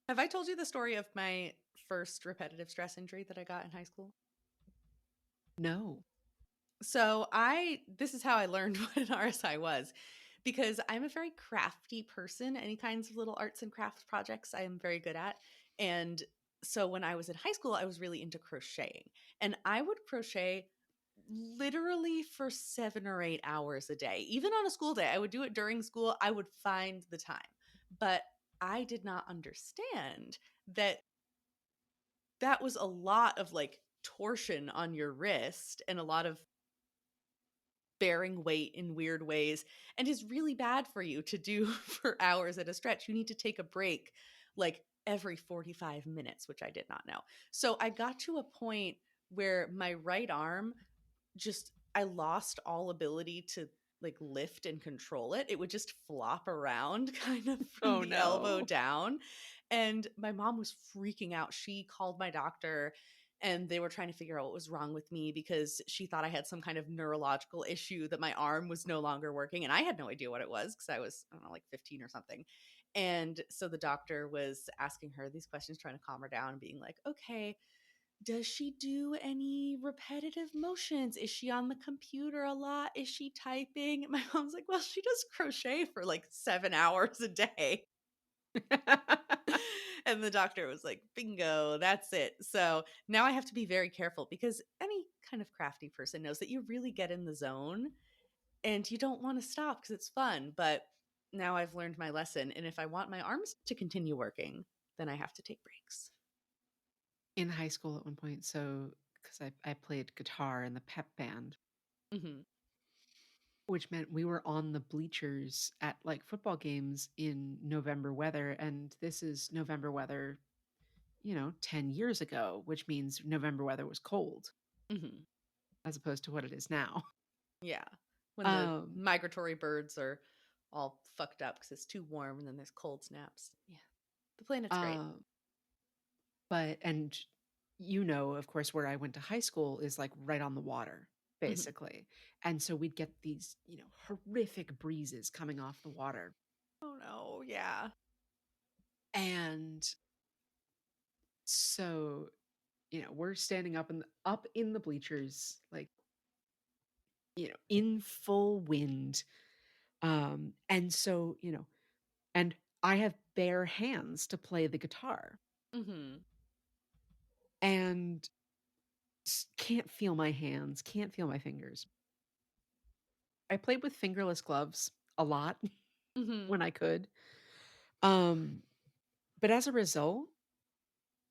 Have I told you the story of my first repetitive stress injury that I got in high school? No. So this is how I learned what an RSI was, because I'm a very crafty person. Any kinds of little arts and crafts projects I am very good at. And so when I was in high school, I was really into crocheting, and I would crochet literally for 7 or 8 hours a day. Even on a school day, I would do it during school. I would find the time, but I did not understand that that was a lot of like torsion on your wrist and a lot of bearing weight in weird ways, and is really bad for you to do for hours at a stretch. You need to take a break like every 45 minutes, which I did not know. So I got to a point where my right arm just, I lost all ability to like lift and control it. It would just flop around kind of from Oh the elbow no. down. And my mom was freaking out. She called my doctor and they were trying to figure out what was wrong with me because she thought I had some kind of neurological issue, that my arm was no longer working. And I had no idea what it was because I was, I don't know, like 15 or something. And so the doctor was asking her these questions, trying to calm her down and being like, okay, does she do any repetitive motions? Is she on the computer a lot? Is she typing? My mom's like, well, she does crochet for like 7 hours a day. And the doctor was like, bingo, that's it. So now I have to be very careful because any kind of crafty person knows that you really get in the zone and you don't want to stop because it's fun. But now I've learned my lesson. And if I want my arms to continue working, then I have to take breaks. In high school at one point, so because I played guitar in the pep band, Hmm. which meant we were on the bleachers at like football games in November weather. And this is November weather, 10 years ago, which means November weather was cold Hmm. as opposed to what it is now. Yeah. When the Um, migratory birds are all fucked up because it's too warm and then there's cold snaps. Yeah. The planet's great. uh, and of course, where I went to high school is like right on the water, Hmm. basically. And so we'd get these, horrific breezes coming off the water. Oh no. Yeah. And so, we're standing up in the bleachers, like, in full wind. And so, and I have bare hands to play the guitar Hmm. and can't feel my hands, can't feel my fingers. I played with fingerless gloves a lot Hmm. when I could. Um, but as a result,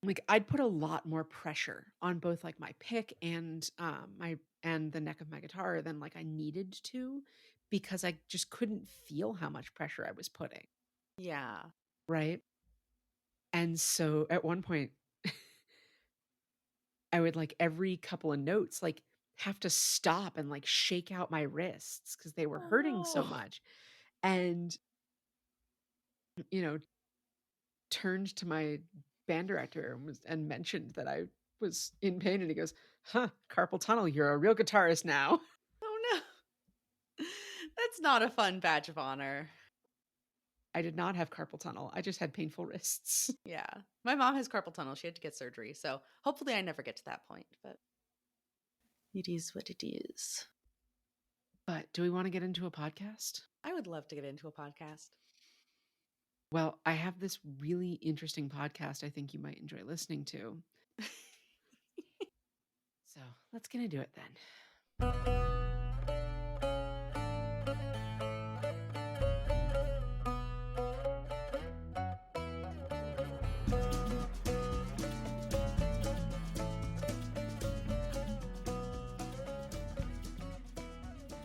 like I'd put a lot more pressure on both like my pick and the neck of my guitar than like I needed to, because I just couldn't feel how much pressure I was putting, Yeah. right? And so at one point I would like every couple of notes like have to stop and like shake out my wrists because they were Oh hurting so no. much. And you know, turned to my band director and mentioned that I was in pain, and he goes, "Huh, carpal tunnel. You're a real guitarist now." Oh no. That's not a fun badge of honor. I did not have carpal tunnel. I just had painful wrists. Yeah. My mom has carpal tunnel. She had to get surgery. So hopefully I never get to that point, but it is what it is. But do we want to get into a podcast? I would love to get into a podcast. Well, I have this really interesting podcast I think you might enjoy listening to. So let's get into it then.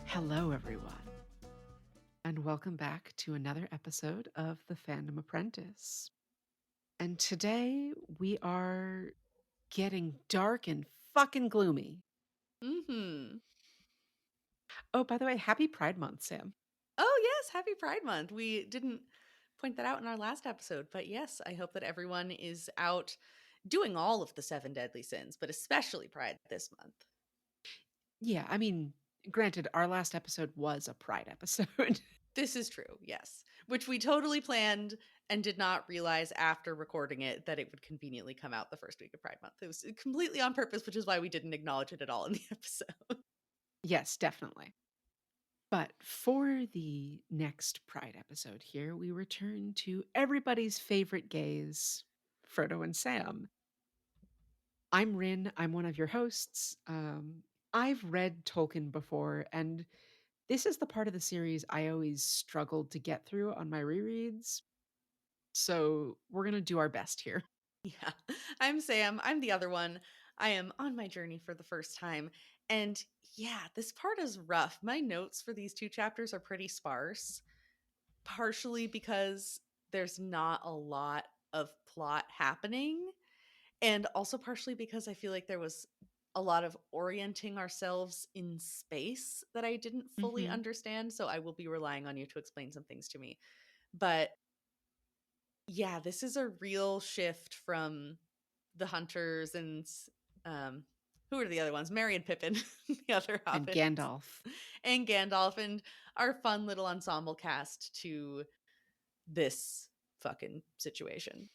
Hello, everyone, and welcome back to another episode of The Fandom Apprentice. And today we are getting dark and fucking gloomy. Hmm. Oh, by the way, happy Pride Month, Sam. Oh, yes. Happy Pride Month. We didn't point that out in our last episode, but yes, I hope that everyone is out doing all of the seven deadly sins, but especially Pride this month. Yeah, I mean, granted, our last episode was a Pride episode. This is true. Yes. which we totally planned and did not realize after recording it that it would conveniently come out the first week of Pride Month. It was completely on purpose, which is why we didn't acknowledge it at all in the episode. Yes, definitely. But for the next Pride episode here, we return to everybody's favorite gays, Frodo and Sam. I'm Rin. I'm one of your hosts. I've read Tolkien before, and this is the part of the series I always struggled to get through on my rereads. So we're going to do our best here. Yeah. I'm Sam. I'm the other one. I am on my journey for the first time. And yeah, this part is rough. My notes for these two chapters are pretty sparse, partially because there's not a lot of plot happening, and also partially because I feel like there was a lot of orienting ourselves in space that I didn't fully Hmm. understand. So I will be relying on you to explain some things to me. But yeah, this is a real shift from the hunters and um who are the other ones? Merry and Pippin, the other And hobbits, Gandalf. and Gandalf, and our fun little ensemble cast to this fucking situation.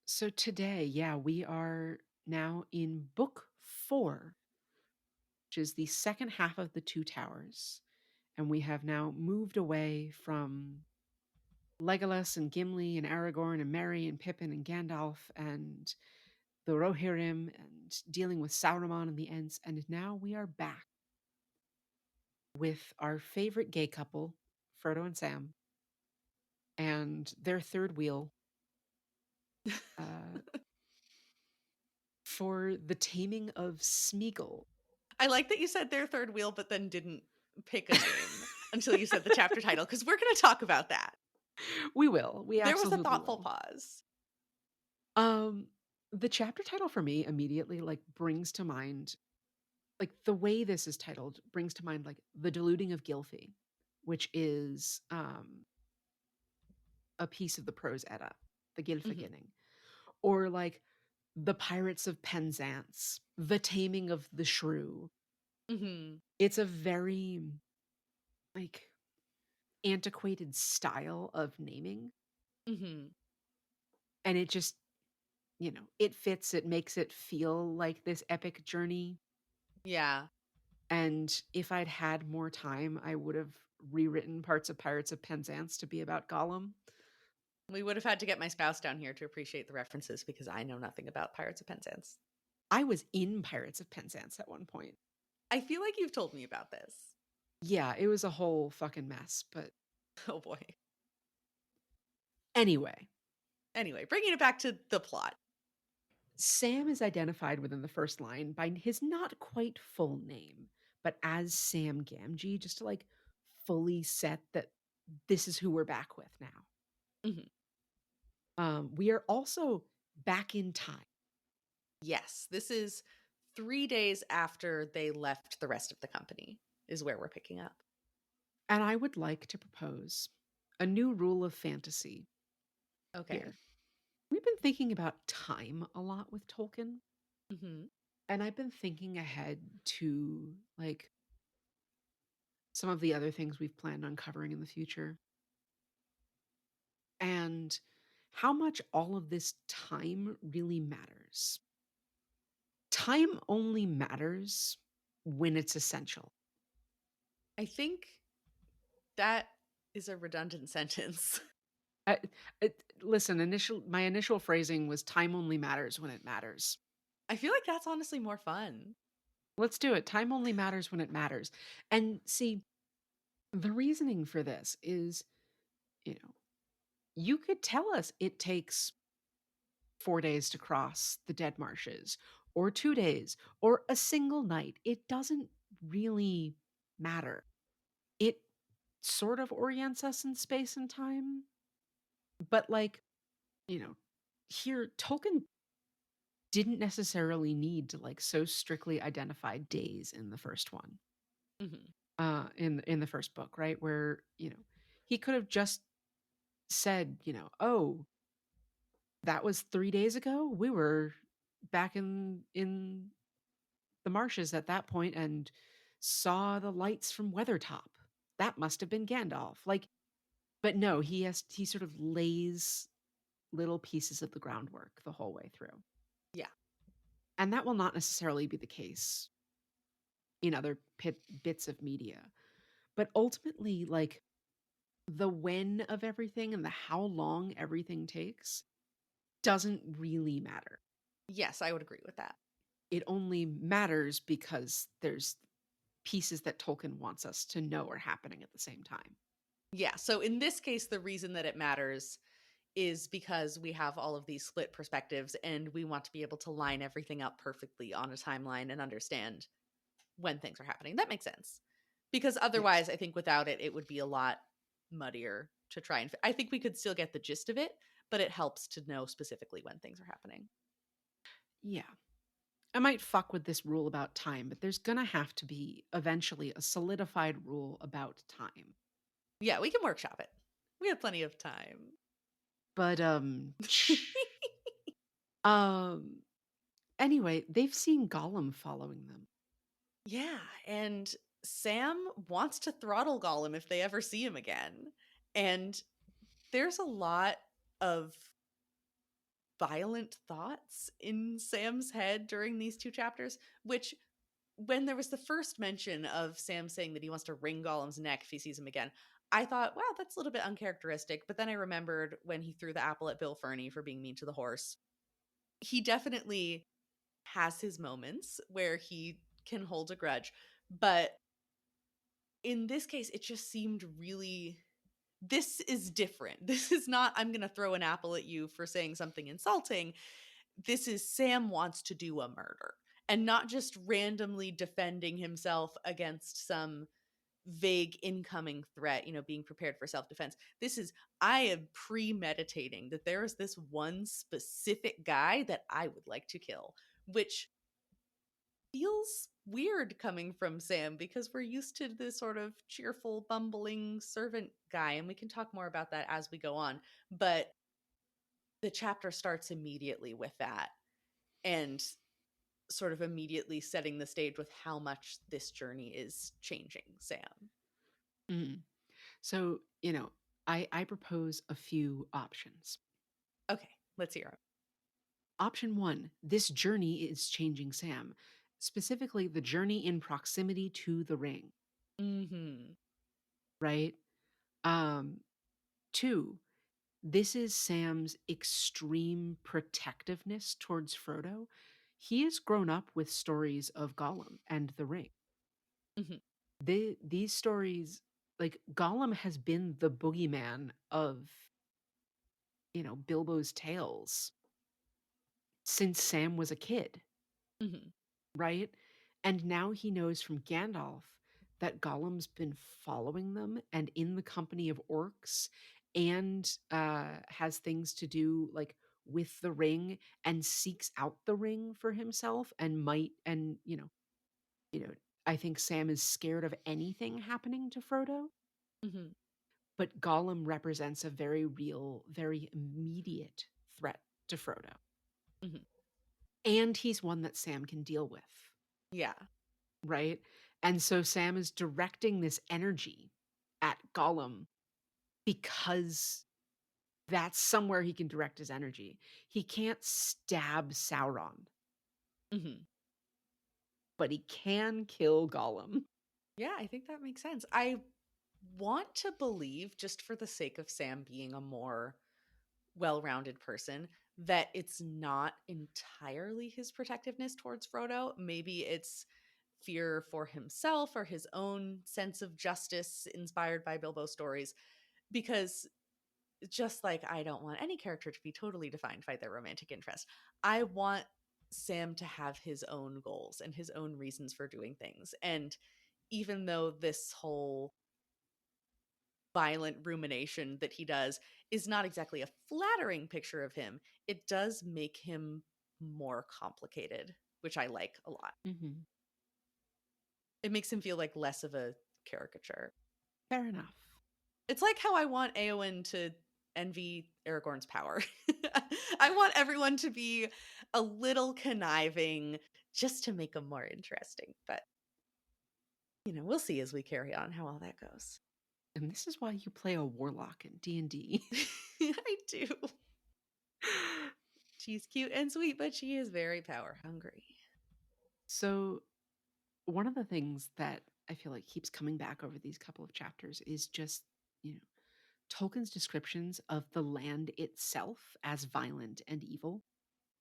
So today, yeah, we are now in book 4, which is the second half of the Two Towers. And we have now moved away from Legolas and Gimli and Aragorn and Merry and Pippin and Gandalf and the Rohirrim and dealing with Sauron and the Ents. And now we are back with our favorite gay couple, Frodo and Sam, and their third wheel uh, for the taming of Sméagol. I like that you said their third wheel, but then didn't pick a name until you said the chapter title, because we're going to talk about that. We will. We There was a absolutely thoughtful will. pause. Um, the chapter title for me immediately like brings to mind like the way this is titled brings to mind like the deluding of Gylfi, which is a piece of the prose edda, the Hmm. Gylfaginning, or like the Pirates of Penzance, the Taming of the Shrew. Hmm. It's a very like antiquated style of naming, Hmm. and it just it fits. It makes it feel like this epic journey. Yeah. And if I'd had more time, I would have rewritten parts of Pirates of Penzance to be about Gollum. We would have had to get my spouse down here to appreciate the references because I know nothing about Pirates of Penzance. I was in Pirates of Penzance at one point. I feel like you've told me about this. Yeah, it was a whole fucking mess. But Oh boy. anyway, Anyway, bringing it back to the plot. Sam is identified within the first line by his not quite full name, but as Sam Gamgee, just to like fully set that this is who we're back with now. Hmm. We are also back in time. Yes, this is 3 days after they left the rest of the company, is where we're picking up. And I would like to propose a new rule of fantasy Okay. here. We've been thinking about time a lot with Tolkien, Hmm. and I've been thinking ahead to like some of the other things we've planned on covering in the future and how much all of this time really matters. Time only matters when it's essential. I think that is a redundant sentence. Uh, Listen, my initial phrasing was time only matters when it matters. I feel like that's honestly more fun. Let's do it. Time only matters when it matters. And see, the reasoning for this is, you know, you could tell us it takes 4 days to cross the dead marshes, or 2 days, or a single night. It doesn't really matter. It sort of orients us in space and time, but like, you know, here, Tolkien didn't necessarily need to like so strictly identify days in the first one, Hmm. in the first book, right? Where, he could have just said, oh, that was 3 days ago. We were back in the marshes at that point and saw the lights from Weathertop. That must have been Gandalf. Like, But no, he sort of lays little pieces of the groundwork the whole way through. Yeah. And that will not necessarily be the case in other bits of media. But ultimately, like the when of everything and the how long everything takes doesn't really matter. Yes, I would agree with that. It only matters because there's pieces that Tolkien wants us to know are happening at the same time. Yeah. So in this case, the reason that it matters is because we have all of these split perspectives and we want to be able to line everything up perfectly on a timeline and understand when things are happening. That makes sense. Because Yes. otherwise, I think without it, it would be a lot muddier to try and. I think we could still get the gist of it, but it helps to know specifically when things are happening. Yeah. I might fuck with this rule about time, but there's gonna have to be eventually a solidified rule about time. Yeah, we can workshop it. We have plenty of time. But um anyway, they've seen Gollum following them. Yeah, and Sam wants to throttle Gollum if they ever see him again. And there's a lot of violent thoughts in Sam's head during these two chapters, which when there was the first mention of Sam saying that he wants to wring Gollum's neck if he sees him again, I thought, wow, that's a little bit uncharacteristic. But then I remembered when he threw the apple at Bill Ferny for being mean to the horse. He definitely has his moments where he can hold a grudge. But in this case, it just seemed really. This is different. This is not, I'm going to throw an apple at you for saying something insulting. This is Sam wants to do a murder and not just randomly defending himself against some vague incoming threat, being prepared for self defense. This is, I am premeditating that there is this one specific guy that I would like to kill, which feels weird coming from Sam because we're used to this sort of cheerful, bumbling servant guy. And we can talk more about that as we go on. But the chapter starts immediately with that. And sort of immediately setting the stage with how much this journey is changing Sam. Mm. So, I propose a few options. Okay, let's hear Option one, this journey is changing Sam, specifically the journey in proximity to the ring, it. Mm-hmm. right? Um, Two, this is Sam's extreme protectiveness towards Frodo. He has grown up with stories of Gollum and the ring. Mm-hmm. These stories, like Gollum has been the boogeyman of, Bilbo's tales since Sam was a kid, Mm-hmm. right? And now he knows from Gandalf that Gollum's been following them and in the company of orcs and has things to do like with the ring and seeks out the ring for himself and might and you know I think Sam is scared of anything happening to Frodo, Mm-hmm. but Gollum represents a very real, very immediate threat to Frodo. Mm-hmm. And he's one that Sam can deal with. Yeah. Right? And so Sam is directing this energy at Gollum because that's somewhere he can direct his energy. He can't stab Sauron, Mm-hmm. but he can kill Gollum. Yeah, I think that makes sense. I want to believe, just for the sake of Sam being a more well rounded person, that it's not entirely his protectiveness towards Frodo. Maybe it's fear for himself or his own sense of justice inspired by Bilbo stories. Because just like I don't want any character to be totally defined by their romantic interest, I want Sam to have his own goals and his own reasons for doing things. And even though this whole violent rumination that he does is not exactly a flattering picture of him, it does make him more complicated, which I like a lot. Mhm. It makes him feel like less of a caricature. Fair enough. It's like how I want Eowyn to envy Aragorn's power. I want everyone to be a little conniving just to make them more interesting. But, we'll see as we carry on how all that goes. And this is why you play a warlock in D&D. I do. She's cute and sweet, but she is very power hungry. So, one of the things that I feel like keeps coming back over these couple of chapters is just, you know, Tolkien's descriptions of the land itself as violent and evil,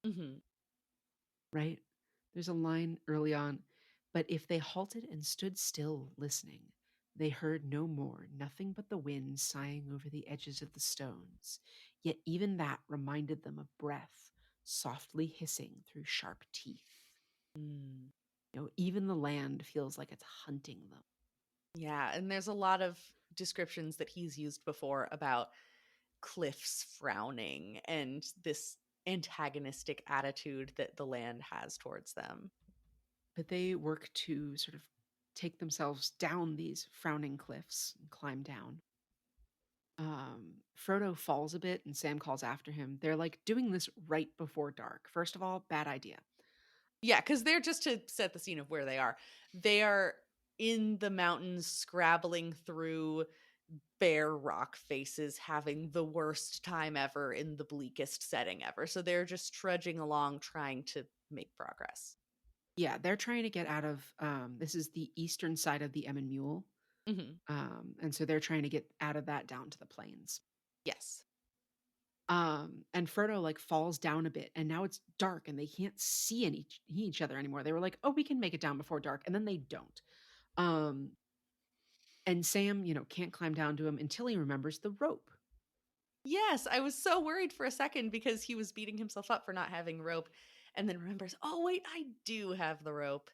Hmm. right? There's a line early on, but if they halted and stood still listening, they heard no more, nothing but the wind sighing over the edges of the stones. Yet even that reminded them of breath softly hissing through sharp teeth. Mm. Even the land feels like it's hunting them. Yeah, and there's a lot of descriptions that he's used before about cliffs frowning and this antagonistic attitude that the land has towards them. But they work to sort of take themselves down these frowning cliffs and climb down. Frodo falls a bit and Sam calls after him. They're like doing this right before dark. First of all, bad idea. Yeah, because they're just to set the scene of where they are. They are in the mountains, scrabbling through bare rock faces, having the worst time ever in the bleakest setting ever. So they're just trudging along, trying to make progress. Yeah, they're trying to get out of this is the eastern side of the Emyn Muil. Hmm. And so they're trying to get out of that down to the plains. Yes. And Frodo like falls down a bit, and now it's dark, and they can't see each other anymore. They were like, "Oh, we can make it down before dark," and then they don't. Um, and Sam, can't climb down to him until he remembers the rope. Yes, I was so worried for a second because he was beating himself up for not having rope and then remembers, oh, wait, I do have the rope,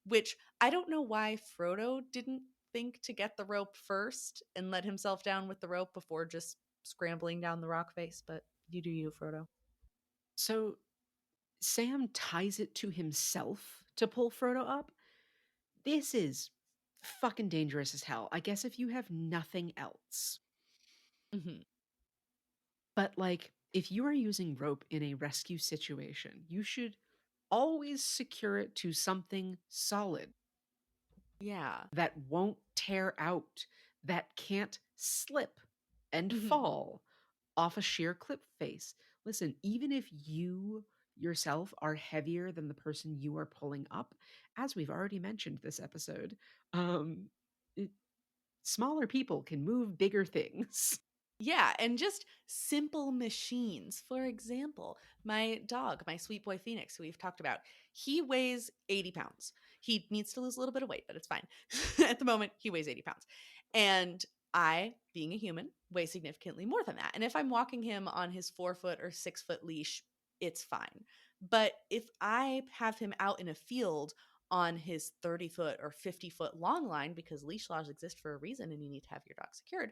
which I don't know why Frodo didn't think to get the rope first and let himself down with the rope before just scrambling down the rock face, but you do you, Frodo. So Sam ties it to himself to pull Frodo up. This is fucking dangerous as hell. I guess if you have nothing else. Hmm. But like, if you are using rope in a rescue situation, you should always secure it to something solid Yeah. that won't tear out, that can't slip and Hmm. fall off a sheer cliff face. Listen, even if you yourself are heavier than the person you are pulling up, as we've already mentioned this episode, um, it- smaller people can move bigger things. Yeah, and just simple machines. For example, my dog, my sweet boy Phoenix, who we've talked about, he weighs 80 pounds. He needs to lose a little bit of weight, but it's fine. At the moment, he weighs 80 pounds. And I, being a human, weigh significantly more than that. And if I'm walking him on his 4 foot or 6 foot leash, it's fine. But if I have him out in a field on his 30 foot or 50 foot long line, because leash laws exist for a reason and you need to have your dog secured,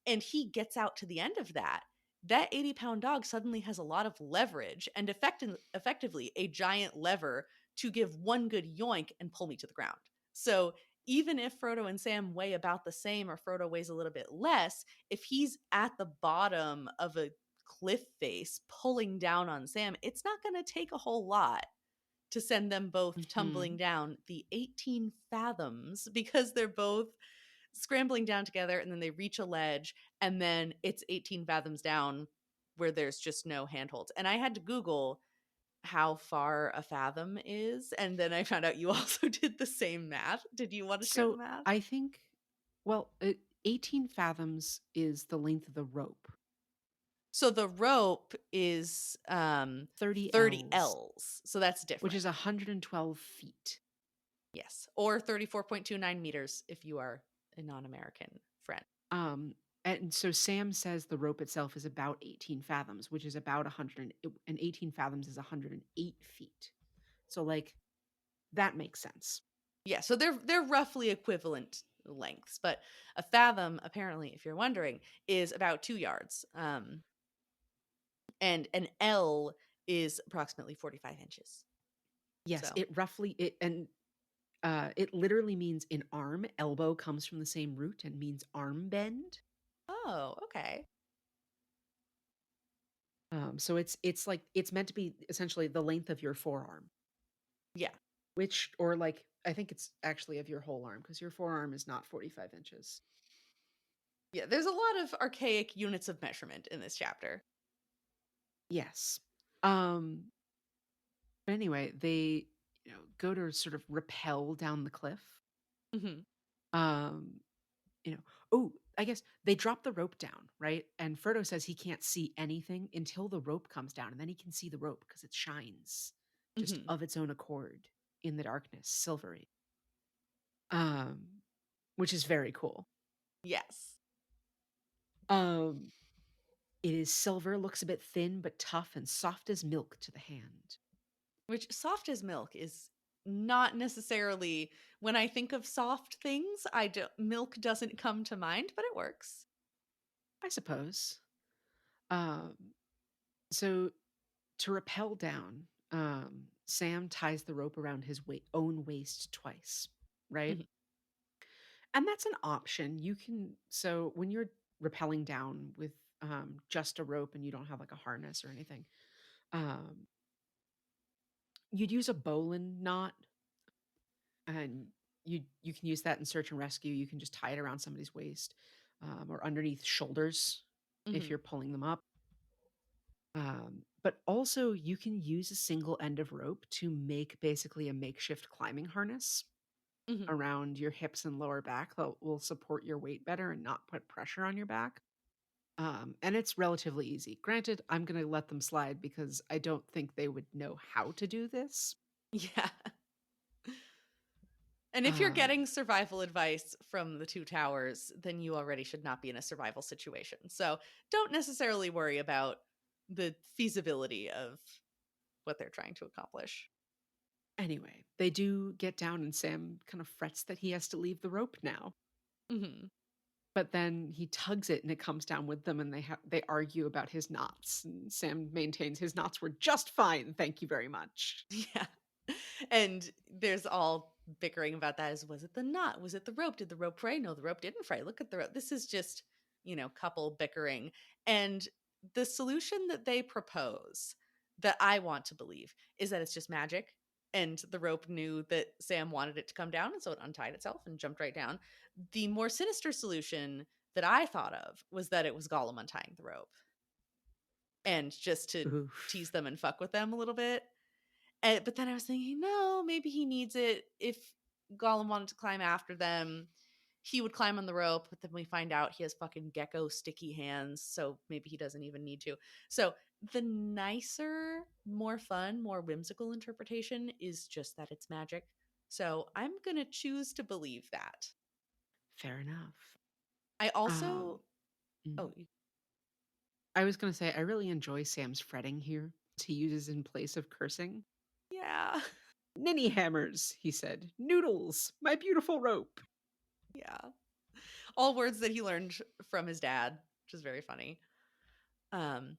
and he gets out to the end of that 80-pound dog suddenly has a lot of leverage and effectively a giant lever to give one good yoink and pull me to the ground. So even if Frodo and Sam weigh about the same or Frodo weighs a little bit less, if he's at the bottom of a cliff face pulling down on Sam, it's not going to take a whole lot to send them both tumbling Mhm. down the 18 fathoms because they're both scrambling down together and then they reach a ledge and then it's 18 fathoms down where there's just no handholds. And I had to Google how far a fathom is. And then I found out you also did the same math. Did you want to share the So math? I think, well, 18 fathoms is the length of the rope. So the rope is 30 30 L's, L's. So that's which different. is 112 feet. Yes. Or 34.29 meters if you are a non American friend. Um, and so Sam says the rope itself is about 18 fathoms, which is about 100, and 18 fathoms is 108 feet. So, like, that makes sense. Yeah, so they're roughly equivalent lengths, but a fathom, apparently, if you're wondering, is about 2 yards, and an L is approximately 45 inches. Yes, So, it literally means an arm. Elbow comes from the same root and means arm bend. oh, okay, So it's like it's meant to be essentially the length of your forearm, yeah, which or like I think it's actually of your whole arm because your forearm is not 45 inches. Yeah, there's a lot of archaic units of measurement in this chapter. Yes. Um, but anyway, they, go to sort of rappel down the cliff. Mhm. Um, oh, I guess they drop the rope down, right? And Frodo says he can't see anything until the rope comes down, and then he can see the rope because it shines just Mhm. of its own accord in the darkness, silvery. Um, which is very cool. Yes. Um, it is silver, looks a bit thin but tough and soft as milk to the hand. Which soft as milk is not necessarily when I think of soft things, I do milk doesn't come to mind, but it works. I suppose. Um, so to rappel down, Sam ties the rope around his own waist twice, right? Mhm. And that's an option. You can, so when you're rappelling down with just a rope and you don't have like a harness or anything, um, you'd use a bowline knot, and you can use that in search and rescue. You can just tie it around somebody's waist, or underneath shoulders if Mhm. you're pulling them up. But also, you can use a single end of rope to make basically a makeshift climbing harness Mhm. around your hips and lower back that will support your weight better and not put pressure on your back. And it's relatively easy. Granted, I'm going to let them slide because I don't think they would know how to do this. Yeah. And if you're Um, getting survival advice from the two towers, then you already should not be in a survival situation. So don't necessarily worry about the feasibility of what they're trying to accomplish. anyway, they do get down, and Sam kind of frets that he has to leave the rope now. Mhm. But then he tugs it and it comes down with them, and they argue about his knots, and Sam maintains his knots were just fine, thank you very much. Yeah. And there's all bickering about that as was it the knot? Was it the rope? Did the rope fray? No, the rope didn't fray. Look at the rope. This is just, couple bickering. And the solution that they propose that I want to believe is that it's just magic. And the rope knew that Sam wanted it to come down, and so it untied itself and jumped right down. The more sinister solution that I thought of was that it was Gollum untying the rope and just to tease Oof. them and fuck with them a little bit. But then I was thinking, no, maybe he needs it. If Gollum wanted to climb after them, he would climb on the rope, but then we find out he has fucking gecko sticky hands, so maybe he doesn't even need to. So the nicer, more fun, more whimsical interpretation is just that it's magic. So I'm gonna choose to believe that. Fair enough. I Um, also mm. oh I was gonna say, I really enjoy Sam's fretting here. He uses in place of cursing. yeah. "Ninny hammers," he said. "Noodles, my beautiful rope." Yeah. All words that he learned from his dad, which is very funny. Um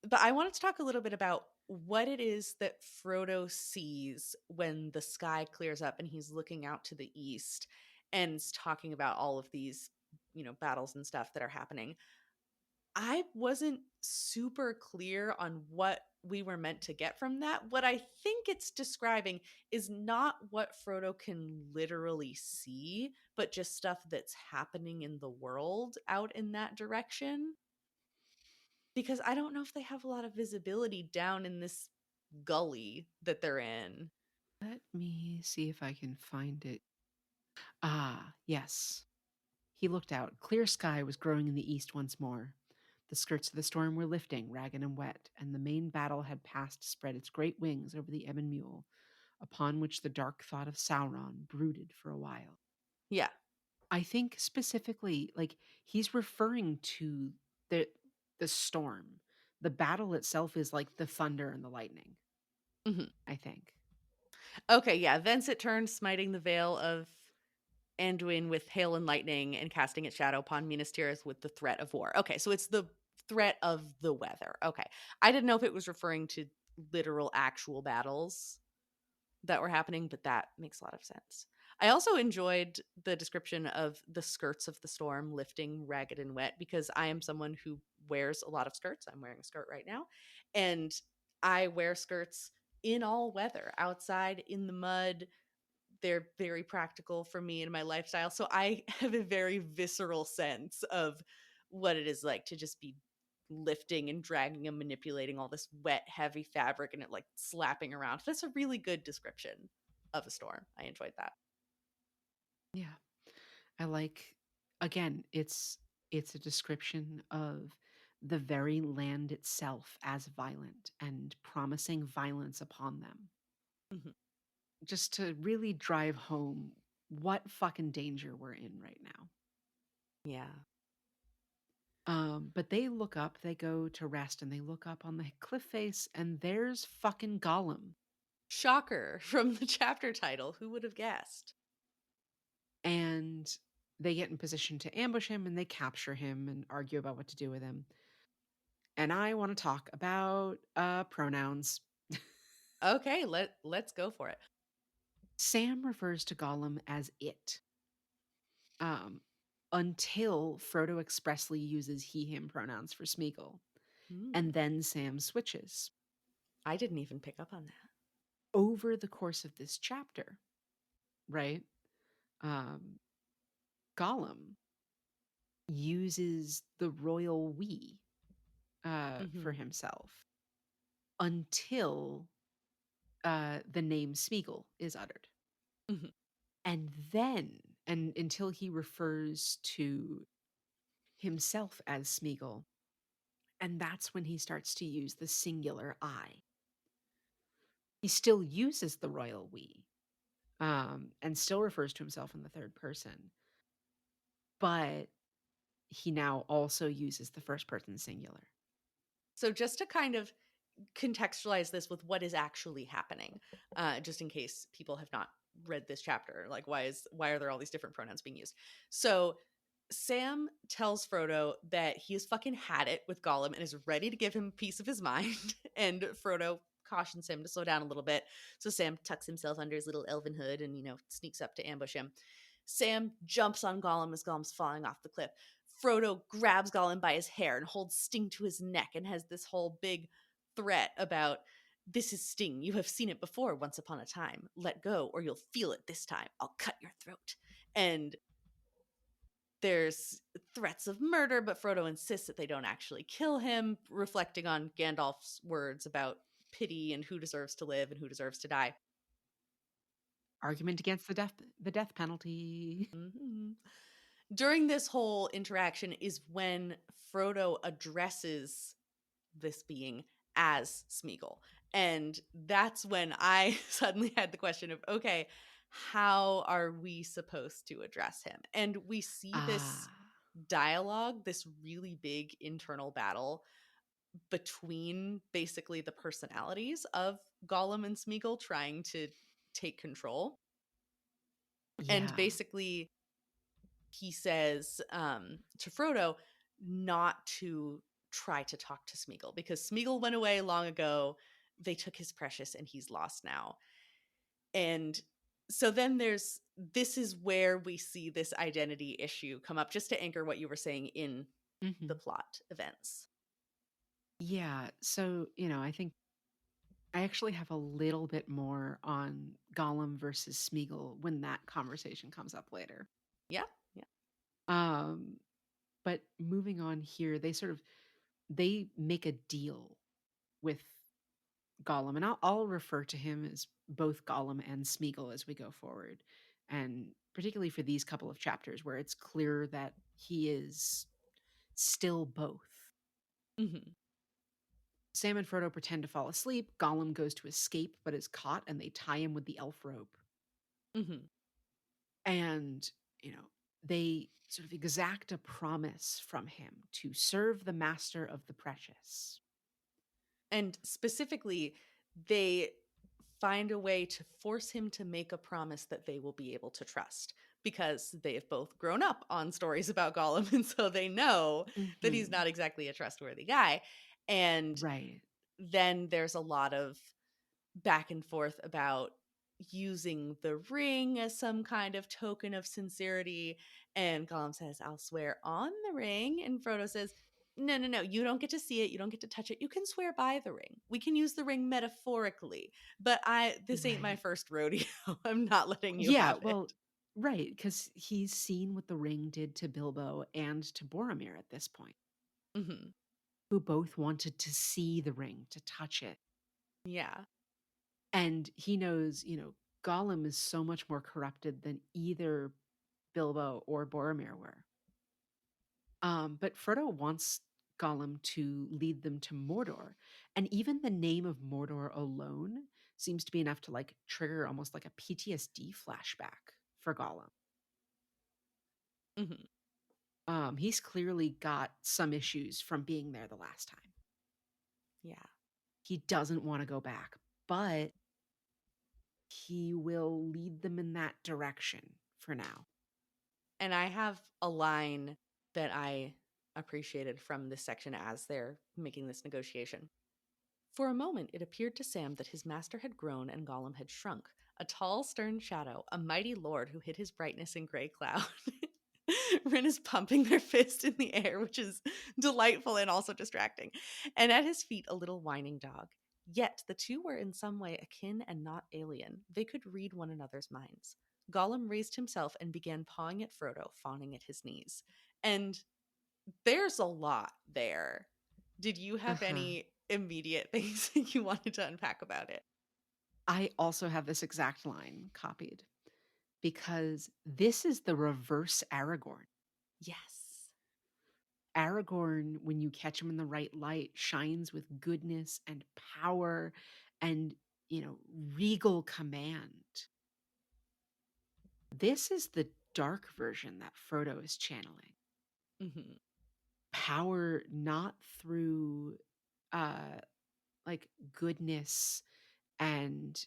But I wanted to talk a little bit about what it is that Frodo sees when the sky clears up and he's looking out to the east and is talking about all of these, battles and stuff that are happening. I wasn't super clear on what we were meant to get from that. What I think it's describing is not what Frodo can literally see, but just stuff that's happening in the world out in that direction, because I don't know if they have a lot of visibility down in this gully that they're in. Let me see if I can find it. Ah, yes. He looked out. Clear sky was growing in the east once more. The skirts of the storm were lifting, ragged and wet, and the main battle had passed to spread its great wings over the ebon mule, upon which the dark thought of Sauron brooded for a while. Yeah. I think specifically, like, he's referring to the the storm. The battle itself is like the thunder and the lightning, Mhm. I think. Okay, yeah. Thence it turned, smiting the veil of Anduin with hail and lightning, and casting its shadow upon Minas Tirith with the threat of war. Okay, so it's the threat of the weather. Okay. I didn't know if it was referring to literal actual battles that were happening, but that makes a lot of sense. I also enjoyed the description of the skirts of the storm lifting ragged and wet, because I am someone who wears a lot of skirts. I'm wearing a skirt right now. And I wear skirts in all weather, outside, in the mud, they're very practical for me and my lifestyle. So I have a very visceral sense of what it is like to just be lifting and dragging and manipulating all this wet, heavy fabric and it like slapping around. That's a really good description of a storm. I enjoyed that. Yeah. I like again, it's a description of the very land itself as violent and promising violence upon them. Mhm. Just to really drive home what fucking danger we're in right now. Yeah. But they look up, they go to rest, and they look up on the cliff face, and there's fucking Gollum. Shocker from the chapter title. Who would have guessed? And they get in position to ambush him and they capture him and argue about what to do with him. And I want to talk about pronouns. Okay, let's go for it. Sam refers to Gollum as it, um, until Frodo expressly uses he, him pronouns for Sméagol. Hmm. And then Sam switches. I didn't even pick up on that. Over the course of this chapter, right? Um, Gollum uses the royal we for Hmm. himself until the name Sméagol is uttered. Hmm. And then, and until he refers to himself as Sméagol, and that's when he starts to use the singular I. He still uses the royal we, and still refers to himself in the third person, but he now also uses the first person singular. So just to kind of contextualize this with what is actually happening, just in case people have not read this chapter, like why are there all these different pronouns being used? So Sam tells Frodo that he has fucking had it with Gollum and is ready to give him a piece of his mind. And Frodo cautions him to slow down a little bit. So Sam tucks himself under his little elven hood and, sneaks up to ambush him. Sam jumps on Gollum as Gollum's falling off the cliff. Frodo grabs Gollum by his hair and holds Sting to his neck and has this whole big threat about, this is Sting. You have seen it before once upon a time. Let go or you'll feel it this time. I'll cut your throat. And there's threats of murder, but Frodo insists that they don't actually kill him, reflecting on Gandalf's words about pity and who deserves to live and who deserves to die. Argument against the death penalty. Mhm. During this whole interaction is when Frodo addresses this being as Smeagol. And that's when I suddenly had the question of, okay, how are we supposed to address him? And we see this Ah, dialogue, this really big internal battle between basically the personalities of Gollum and Smeagol trying to take control. And yeah, basically, he says to Frodo not to try to talk to Smeagol because Smeagol went away long ago. They took his precious and he's lost now. And so then this is where we see this identity issue come up, just to anchor what you were saying in the hmm, plot events. yeah. So I think I actually have a little bit more on Gollum versus Smeagol when that conversation comes up later. Yeah. Yeah. Um, but moving on here, they make a deal with Gollum, and I'll refer to him as both Gollum and Smeagol as we go forward, and particularly for these couple of chapters where it's clear that he is still both. Hmm. Sam and Frodo pretend to fall asleep. Gollum goes to escape, but is caught, and they tie him with the elf rope. Hmm. And, you know, they sort of exact a promise from him to serve the master of the precious. And specifically, they find a way to force him to make a promise that they will be able to trust because they have both grown up on stories about Gollum. And so they know that he's Hmm. not exactly a trustworthy guy. And Right. then there's a lot of back and forth about using the ring as some kind of token of sincerity. And Gollum says, I'll swear on the ring. And Frodo says, No, no, no. You don't get to see it. You don't get to touch it. You can swear by the ring. We can use the ring metaphorically, but this ain't my Right. first rodeo. I'm not letting you Yeah, have well, it. right, because he's seen what the ring did to Bilbo and to Boromir at this point, Hmm. who both wanted to see the ring, to touch it. Yeah. And he knows, Gollum is so much more corrupted than either Bilbo or Boromir were. But Frodo wants Gollum to lead them to Mordor. And even the name of Mordor alone seems to be enough to like trigger almost like a PTSD flashback for Gollum. Hmm. He's clearly got some issues from being there the last time. Yeah. He doesn't want to go back, but he will lead them in that direction for now. And I have a line that I appreciated from this section as they're making this negotiation. For a moment, it appeared to Sam that his master had grown and Gollum had shrunk. A tall, stern shadow, a mighty lord who hid his brightness in gray cloud. Rin is pumping their fist in the air, which is delightful and also distracting. And at his feet, a little whining dog. Yet the two were in some way akin and not alien. They could read one another's minds. Gollum raised himself and began pawing at Frodo, fawning at his knees. And there's a lot there. Did you have Uh-huh. any immediate things that you wanted to unpack about it? I also have this exact line copied because this is the reverse Aragorn. Yes. Aragorn, when you catch him in the right light, shines with goodness and power and, regal command. This is the dark version that Frodo is channeling. Hmm. Power not through uh like goodness and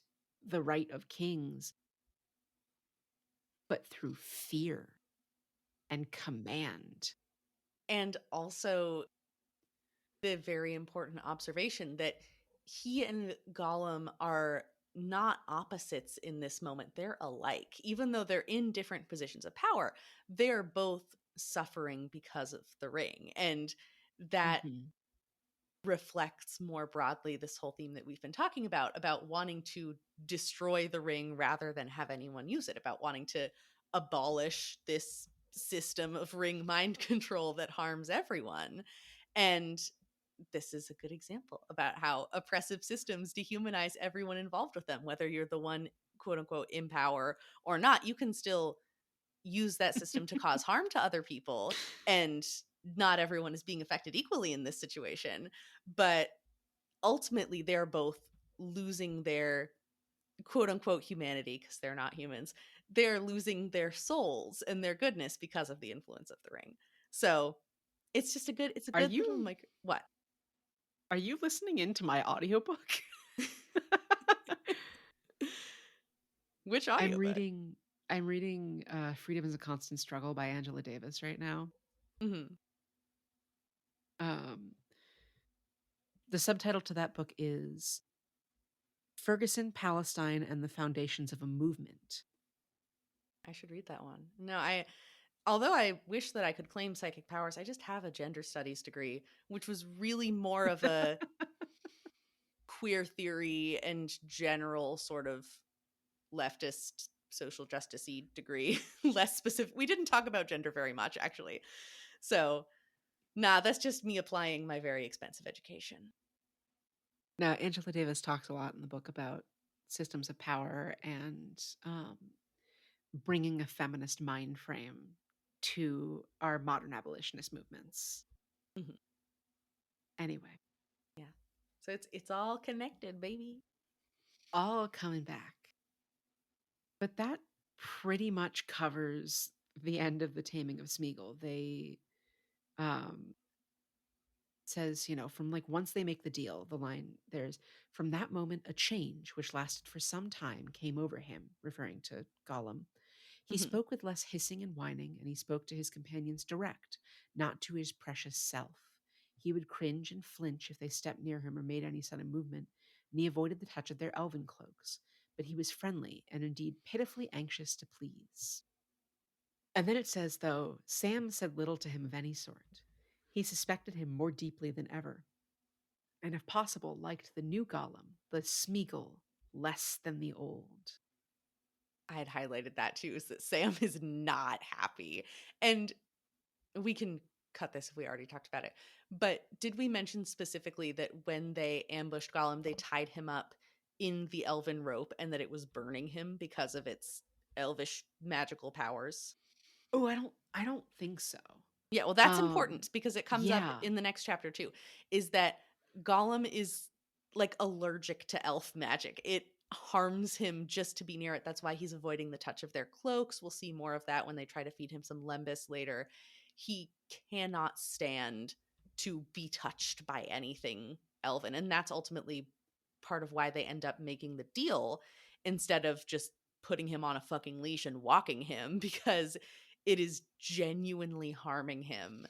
the right of kings, but through fear and command. And also the very important observation that he and Gollum are not opposites in this moment. They're alike. Even though they're in different positions of power, they're both suffering because of the ring. And that Mhm. reflects more broadly this whole theme that we've been talking about wanting to destroy the ring rather than have anyone use it, about wanting to abolish this system of ring mind control that harms everyone. And this is a good example about how oppressive systems dehumanize everyone involved with them, whether you're the one, quote unquote, in power or not. You can still use that system to cause harm to other people, and not everyone is being affected equally in this situation, but ultimately they're both losing their quote unquote humanity because they're not humans. They're losing their souls and their goodness because of the influence of the ring. So it's a Are good little you like what. are you listening into my audiobook? Which I'm audiobook? reading I'm reading Freedom is a Constant Struggle by Angela Davis right now. Hmm. Um the subtitle to that book is Ferguson, Palestine and the Foundations of a Movement. I should read that one. No, I although I wish that I could claim psychic powers, I just have a gender studies degree, which was really more of a queer theory and general sort of leftist social justicey degree, less specific. We didn't talk about gender very much, actually. So, nah, that's just me applying my very expensive education. Now, Angela Davis talks a lot in the book about systems of power and bringing a feminist mind frame to our modern abolitionist movements. Mhm. Anyway, Yeah. So it's all connected, baby. all coming back. But that pretty much covers the end of the Taming of Sméagol. They um, says, from like once they make the deal, the line there's from that moment a change which lasted for some time came over him, referring to Gollum. He Mhm. spoke with less hissing and whining, and he spoke to his companions direct, not to his precious self. He would cringe and flinch if they stepped near him or made any sudden movement, and he avoided the touch of their elven cloaks. But he was friendly and indeed pitifully anxious to please. And then it says, though, Sam said little to him of any sort. He suspected him more deeply than ever, and if possible, liked the new Gollum, the Sméagol, less than the old. I had highlighted that too, is that Sam is not happy. And we can cut this if we already talked about it. But did we mention specifically that when they ambushed Gollum, they tied him up in the elven rope and that it was burning him because of its elvish magical powers? Oh, I don't think so. Yeah, well, that's Um, important because it comes up yeah, in the next chapter too, is that Gollum is like allergic to elf magic. It harms him just to be near it. That's why he's avoiding the touch of their cloaks. We'll see more of that when they try to feed him some lembas later. He cannot stand to be touched by anything elven. And that's ultimately part of why they end up making the deal instead of just putting him on a fucking leash and walking him because it is genuinely harming him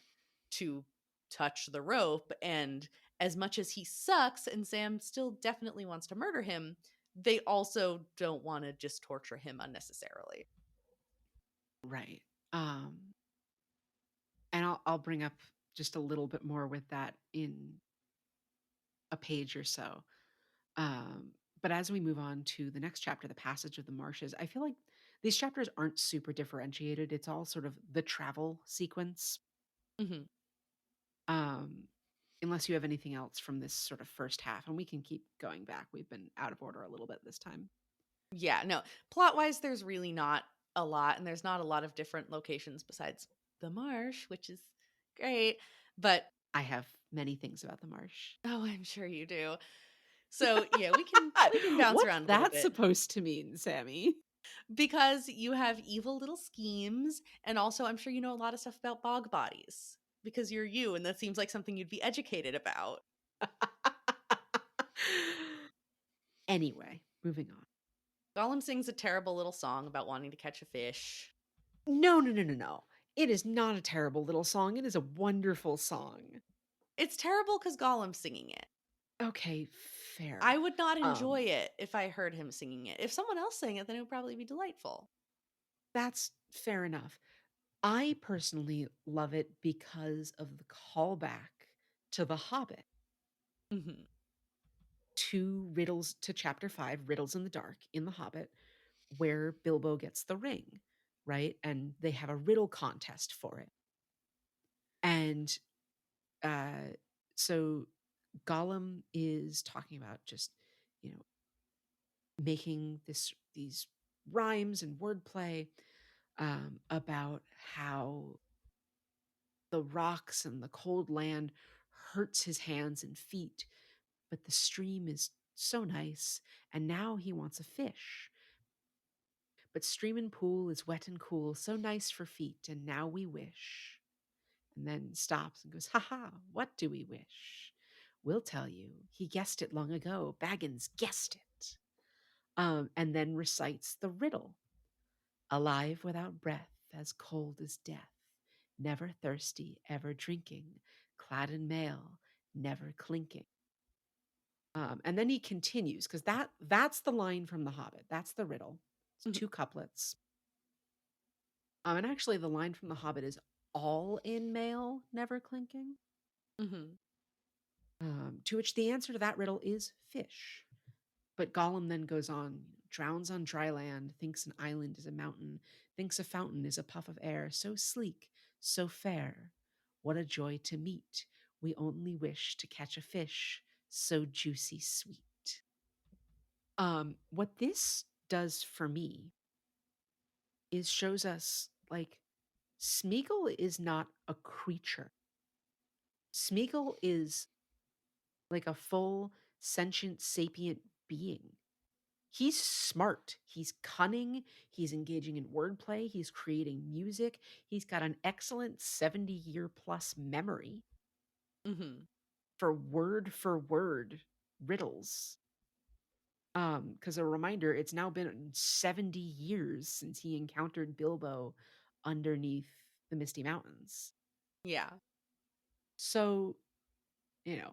to touch the rope. And as much as he sucks and Sam still definitely wants to murder him, they also don't want to just torture him unnecessarily. right. Um, and I'll bring up just a little bit more with that in a page or so. Um, but as we move on to the next chapter, the passage of the marshes, I feel like these chapters aren't super differentiated. It's all sort of the travel sequence. Mhm. Um, unless you have anything else from this sort of first half, and we can keep going back. We've been out of order a little bit this time. Yeah, no. Plot wise, there's really not a lot, and there's not a lot of different locations besides the marsh, which is great. But I have many things about the marsh. oh, I'm sure you do. So yeah, we can bounce What's around a little that bit. supposed to mean, Sammy? Because you have evil little schemes, and also I'm sure you know a lot of stuff about bog bodies because you're you, and that seems like something you'd be educated about. Anyway, moving on. Gollum sings a terrible little song about wanting to catch a fish. No, no, no, no, no. It is not a terrible little song. It is a wonderful song. It's terrible because Gollum's singing it. Okay, fair. I would not enjoy Um, it if I heard him singing it. If someone else sang it, then it would probably be delightful. that's fair enough. I personally love it because of the callback to The Hobbit, Hmm. to riddles to chapter 5, Riddles in the Dark in The Hobbit, where Bilbo gets the ring, right? And they have a riddle contest for it. And uh so Gollum is talking about just, you know, making these rhymes and wordplay about how the rocks and the cold land hurts his hands and feet, but the stream is so nice, and now he wants a fish. But stream and pool is wet and cool, so nice for feet, and now we wish. And then stops and goes, "Ha ha, what do we wish? We'll tell you. He guessed it long ago. Baggins guessed it." And then recites the riddle: alive without breath, as cold as death, never thirsty, ever drinking, clad in mail, never clinking. And then he continues because that's the line from The Hobbit. That's the riddle. It's Hmm. two couplets. And actually, the line from The Hobbit is all in mail, never clinking. Hmm. To which the answer to that riddle is fish. But Gollum then goes on, drowns on dry land, thinks an island is a mountain, thinks a fountain is a puff of air, so sleek, so fair. What a joy to meet. We only wish to catch a fish, so juicy sweet. What this does for me is shows us like Smeagol is not a creature. Smeagol is like a full sentient sapient being. He's smart, he's cunning, he's engaging in wordplay, he's creating music, he's got an excellent 70-year plus memory Hmm. for word riddles. Because a reminder, it's now been 70 years since he encountered Bilbo underneath the Misty Mountains. Yeah. So, you know,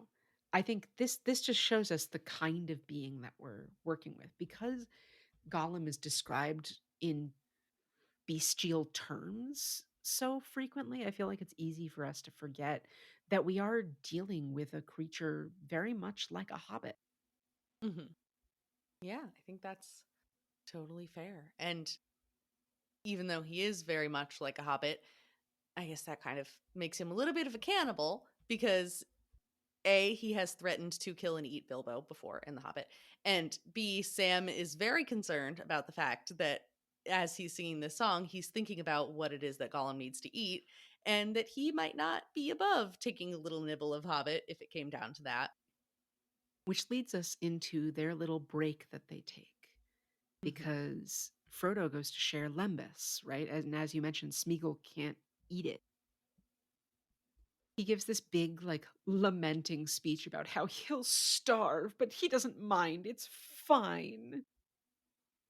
I think this just shows us the kind of being that we're working with because Gollum is described in bestial terms so frequently. I feel like it's easy for us to forget that we are dealing with a creature very much like a hobbit. Mhm. Yeah, I think that's totally fair. And even though he is very much like a hobbit, I guess that kind of makes him a little bit of a cannibal because A, he has threatened to kill and eat Bilbo before in The Hobbit, and B, Sam is very concerned about the fact that as he's singing this song, he's thinking about what it is that Gollum needs to eat, and that he might not be above taking a little nibble of Hobbit if it came down to that. Which leads us into their little break that they take, Mhm. because Frodo goes to share Lembas, right? And as you mentioned, Smeagol can't eat it. He gives this big, like, lamenting speech about how he'll starve, but he doesn't mind. It's fine.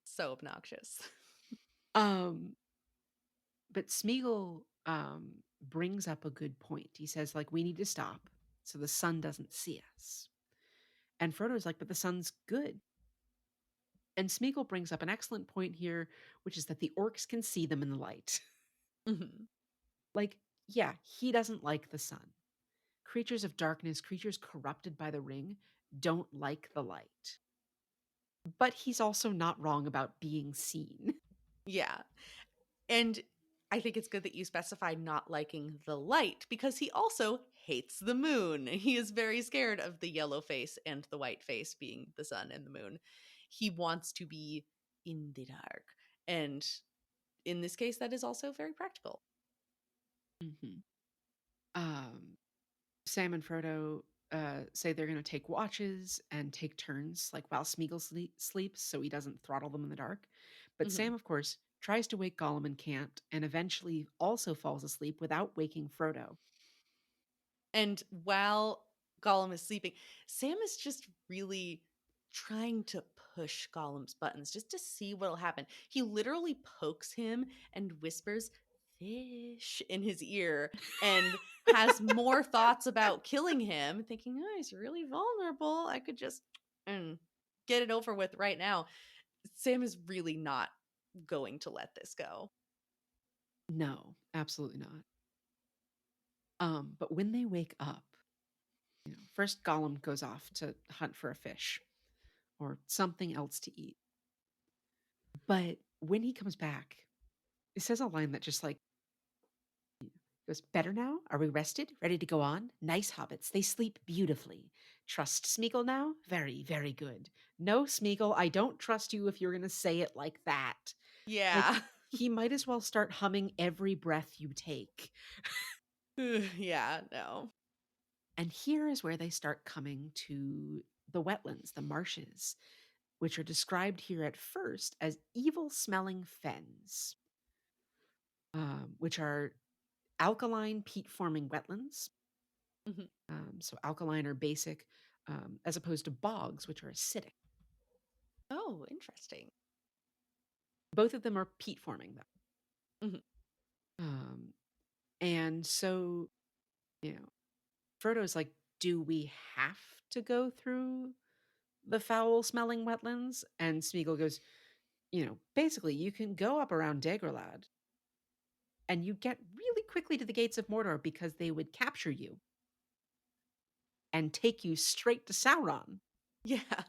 So obnoxious. Um, but Smeagol brings up a good point. He says, like, we need to stop so the sun doesn't see us. And Frodo's like, but the sun's good. And Smeagol brings up an excellent point here, which is that the orcs can see them in the light. Mhm. Like, yeah, he doesn't like the sun. Creatures of darkness, creatures corrupted by the ring, don't like the light. But he's also not wrong about being seen. Yeah. And I think it's good that you specified not liking the light because he also hates the moon. He is very scared of the yellow face and the white face being the sun and the moon. He wants to be in the dark. And in this case, that is also very practical. Mhm. Um, Sam and Frodo say they're going to take watches and take turns, like while Smeagol sleeps, so he doesn't throttle them in the dark. But Mhm. Sam, of course, tries to wake Gollum and can't, and eventually also falls asleep without waking Frodo. And while Gollum is sleeping, Sam is just really trying to push Gollum's buttons just to see what'll happen. He literally pokes him and whispers fish in his ear and has more thoughts about killing him, thinking, oh, he's really vulnerable. I could just mm, get it over with right now. Sam is really not going to let this go. No, absolutely not. But when they wake up, first Gollum goes off to hunt for a fish or something else to eat. But when he comes back, it says a line that just like goes, better now? Are we rested? Ready to go on? Nice hobbits. They sleep beautifully. Trust Smeagol now? Very, very good. No, Smeagol, I don't trust you if you're going to say it like that. Like, Yeah. he might as well start humming every breath you take. Yeah, no. And here is where they start coming to the wetlands, the marshes, which are described here at first as evil smelling fens, which are alkaline peat forming wetlands. Mhm. So alkaline or basic, as opposed to bogs, which are acidic. Oh, interesting. Both of them are peat forming, though. Mhm. And so, you know, Frodo's like, do we have to go through the foul smelling wetlands? And Smeagol goes, basically, you can go up around Dagorlad and you get really quickly to the gates of Mordor because they would capture you and take you straight to Sauron. Yeah.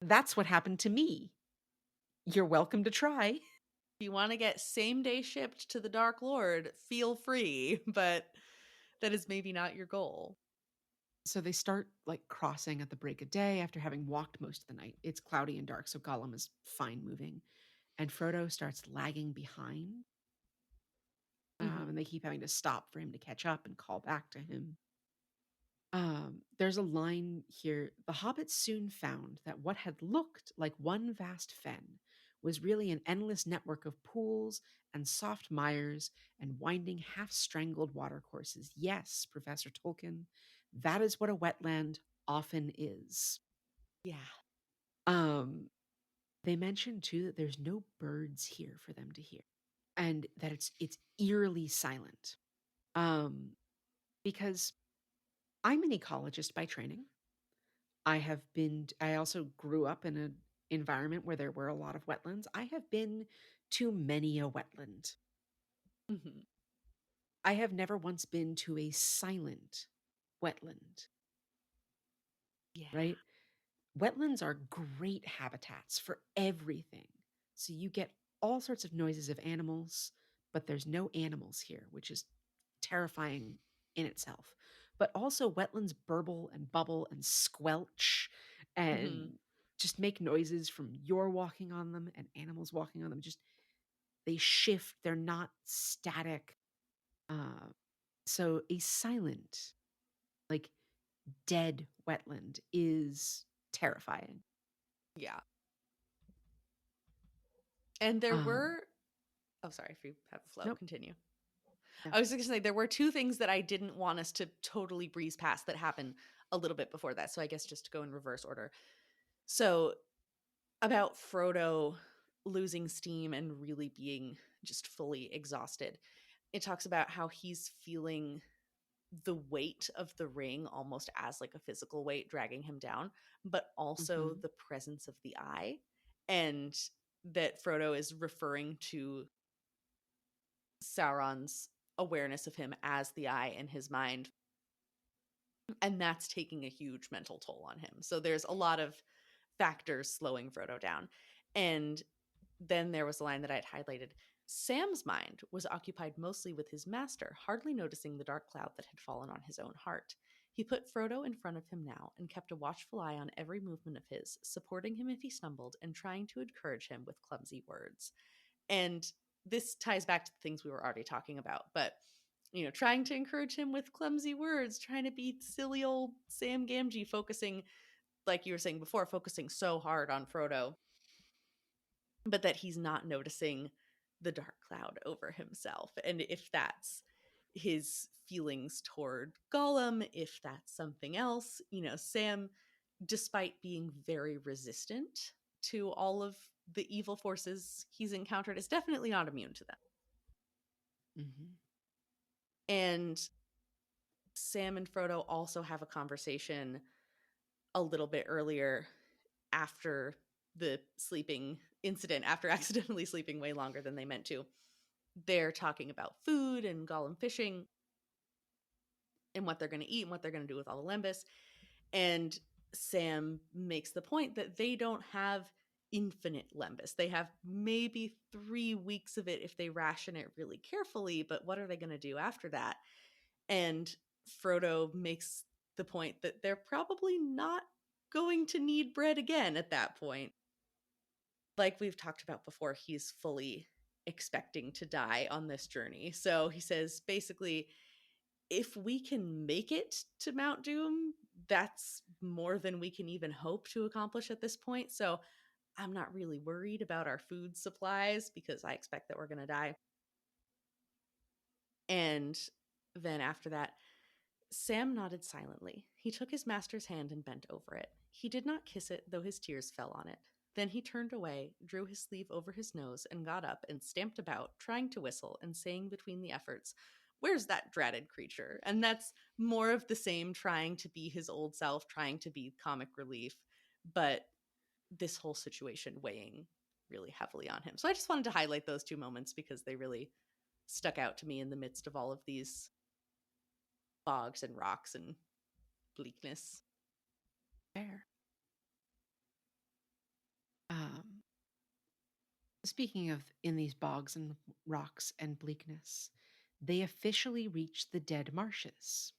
That's what happened to me. You're welcome to try. If you want to get same day shipped to the Dark Lord, feel free, but that is maybe not your goal. So they start like crossing at the break of day after having walked most of the night. It's cloudy and dark, so Gollum is fine moving. And Frodo starts lagging behind. Mhm. And they keep having to stop for him to catch up and call back to him. There's a line here. The hobbits soon found that what had looked like one vast fen was really an endless network of pools and soft mires and winding, half strangled watercourses. Yes, Professor Tolkien, that is what a wetland often is. Yeah. Um, they mentioned too that there's no birds here for them to hear, and that it's eerily silent. Um, because I'm an ecologist by training. I also grew up in an environment where there were a lot of wetlands. I have been to many a wetland. Mhm. I have never once been to a silent wetland, Yeah. right? Wetlands are great habitats for everything. So you get all sorts of noises of animals, but there's no animals here, which is terrifying in itself. But also, wetlands burble and bubble and squelch Hmm. and just make noises from your walking on them and animals walking on them. Just they shift, they're not static. Uh, so, a silent, like dead wetland is terrifying. Yeah. And there Um, were, oh, sorry if you have a flow, nope. continue. No. I was just gonna say there were two things that I didn't want us to totally breeze past that happened a little bit before that. So I guess just to go in reverse order. So about Frodo losing steam and really being just fully exhausted. It talks about how he's feeling the weight of the ring almost as like a physical weight dragging him down, but also Mhm. the presence of the eye. And that Frodo is referring to Sauron's awareness of him as the eye in his mind. And that's taking a huge mental toll on him. So there's a lot of factors slowing Frodo down. And then there was a line that I had highlighted. Sam's mind was occupied mostly with his master, hardly noticing the dark cloud that had fallen on his own heart. He put Frodo in front of him now and kept a watchful eye on every movement of his, supporting him if he stumbled and trying to encourage him with clumsy words. And this ties back to the things we were already talking about, but trying to encourage him with clumsy words, trying to be silly old Sam Gamgee, focusing, like you were saying before, focusing so hard on Frodo, but that he's not noticing the dark cloud over himself. And if that's his feelings toward Gollum, if that's something else, Sam, despite being very resistant to all of the evil forces he's encountered, is definitely not immune to them. Mhm. And Sam and Frodo also have a conversation a little bit earlier after the sleeping incident, after accidentally sleeping way longer than they meant to. They're talking about food and Gollum fishing and what they're going to eat and what they're going to do with all the lembas. And Sam makes the point that they don't have infinite lembas. They have maybe 3 weeks of it if they ration it really carefully, but what are they going to do after that? And Frodo makes the point that they're probably not going to need bread again at that point. Like we've talked about before, he's fully expecting to die on this journey. So he says basically, if we can make it to Mount Doom, that's more than we can even hope to accomplish at this point. So I'm not really worried about our food supplies because I expect that we're going to die. And then after that, Sam nodded silently. He took his master's hand and bent over it. He did not kiss it, though his tears fell on it. Then he turned away, drew his sleeve over his nose, and got up and stamped about, trying to whistle and saying between the efforts, "Where's that dratted creature?" And that's more of the same, trying to be his old self, trying to be comic relief, but this whole situation weighing really heavily on him. So I just wanted to highlight those two moments because they really stuck out to me in the midst of all of these bogs and rocks and bleakness. Fair. Um, Speaking of in these bogs and rocks and bleakness, they officially reach the dead marshes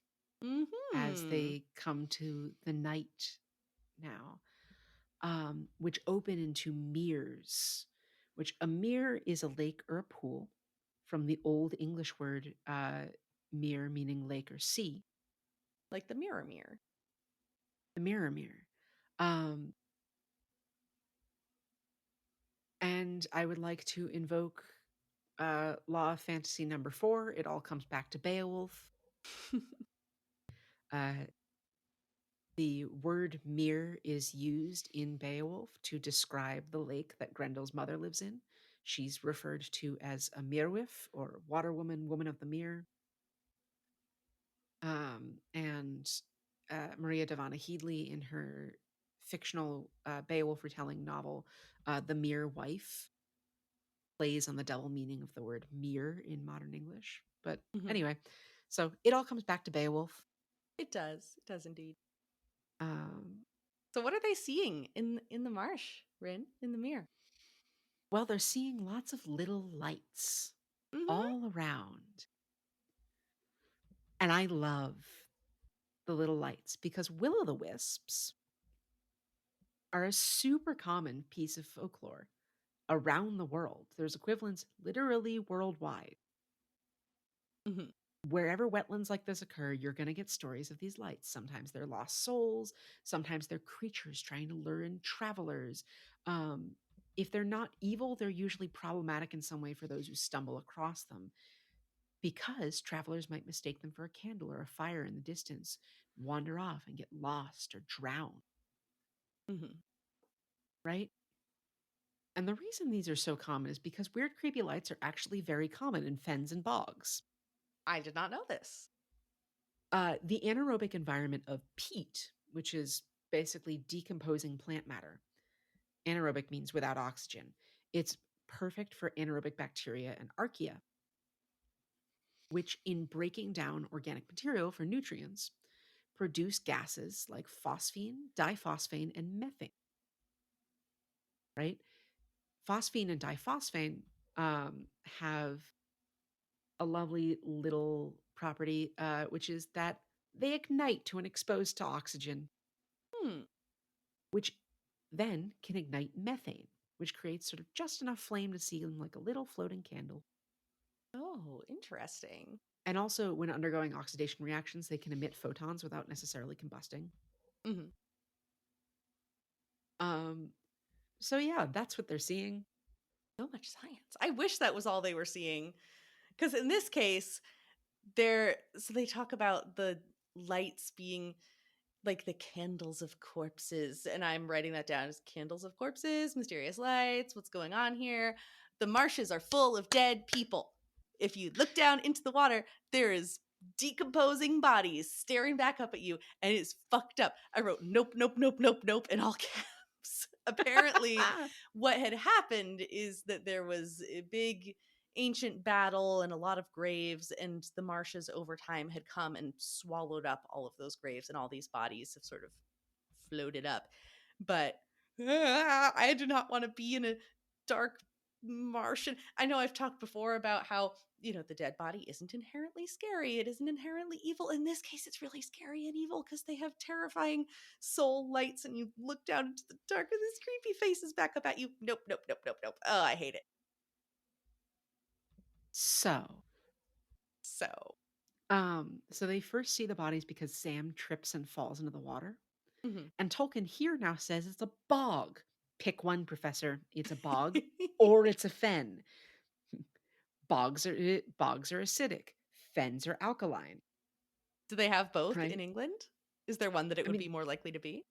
as Hmm. they come to the night now, which open into meres, which a mere is a lake or a pool from the Old English word mere, meaning lake or sea, Like the mirror mirror. the mirror mere. Um, and I would like to invoke Law of Fantasy number 4. It all comes back to Beowulf. Uh, the word mere is used in Beowulf to describe the lake that Grendel's mother lives in. She's referred to as a merewif or water woman, woman of the mere. And Maria Davana Headley, in her fictional Beowulf retelling novel, The Mere Wife, plays on the double meaning of the word mere in modern English. But Mhm. anyway, so it all comes back to Beowulf. It does. It does indeed. Um, So what are they seeing in the marsh, Rin, in the mirror? well, they're seeing lots of little lights Mhm. all around. And I love the little lights because will o' the wisps are a super common piece of folklore around the world. There's equivalents literally worldwide. Mhm. Wherever wetlands like this occur, you're going to get stories of these lights. Sometimes they're lost souls, sometimes they're creatures trying to lure in travelers. Um, if they're not evil, they're usually problematic in some way for those who stumble across them because travelers might mistake them for a candle or a fire in the distance, wander off and get lost or drown, Mhm. right? And the reason these are so common is because weird, creepy lights are actually very common in fens and bogs. I did not know this. The anaerobic environment of peat, which is basically decomposing plant matter, anaerobic means without oxygen. It's perfect for anaerobic bacteria and archaea, which, in breaking down organic material for nutrients, produce gases like phosphine, diphosphane, and methane, right? Phosphine and diphosphane have a lovely little property, which is that they ignite when exposed to oxygen, Hmm. which then can ignite methane, which creates sort of just enough flame to seem like a little floating candle. Oh, interesting. And also, when undergoing oxidation reactions, they can emit photons without necessarily combusting. Mhm. Um, so yeah, that's what they're seeing. So much science. I wish that was all they were seeing. Because in this case, they talk about the lights being like the candles of corpses, and I'm writing that down as candles of corpses, mysterious lights, what's going on here? The marshes are full of dead people. If you look down into the water, there is decomposing bodies staring back up at you, and it's fucked up. I wrote nope, nope, nope, nope, nope in all caps. Apparently, what had happened is that there was a big ancient battle and a lot of graves, and the marshes over time had come and swallowed up all of those graves, and all these bodies have sort of floated up. But I do not want to be in a dark Martian. I know I've talked before about how, the dead body isn't inherently scary. It isn't inherently evil. In this case, it's really scary and evil because they have terrifying soul lights, and you look down into the dark and these creepy faces back up at you. Nope, nope, nope, nope, nope. Oh, I hate it. So, So, so they first see the bodies because Sam trips and falls into the water. mhm. And Tolkien here now says it's a bog. Pick one, Professor. It's a bog or it's a fen. Bogs are acidic. Fens are alkaline, Do they have both in right? England? Is there one that it I would mean, be more likely to be?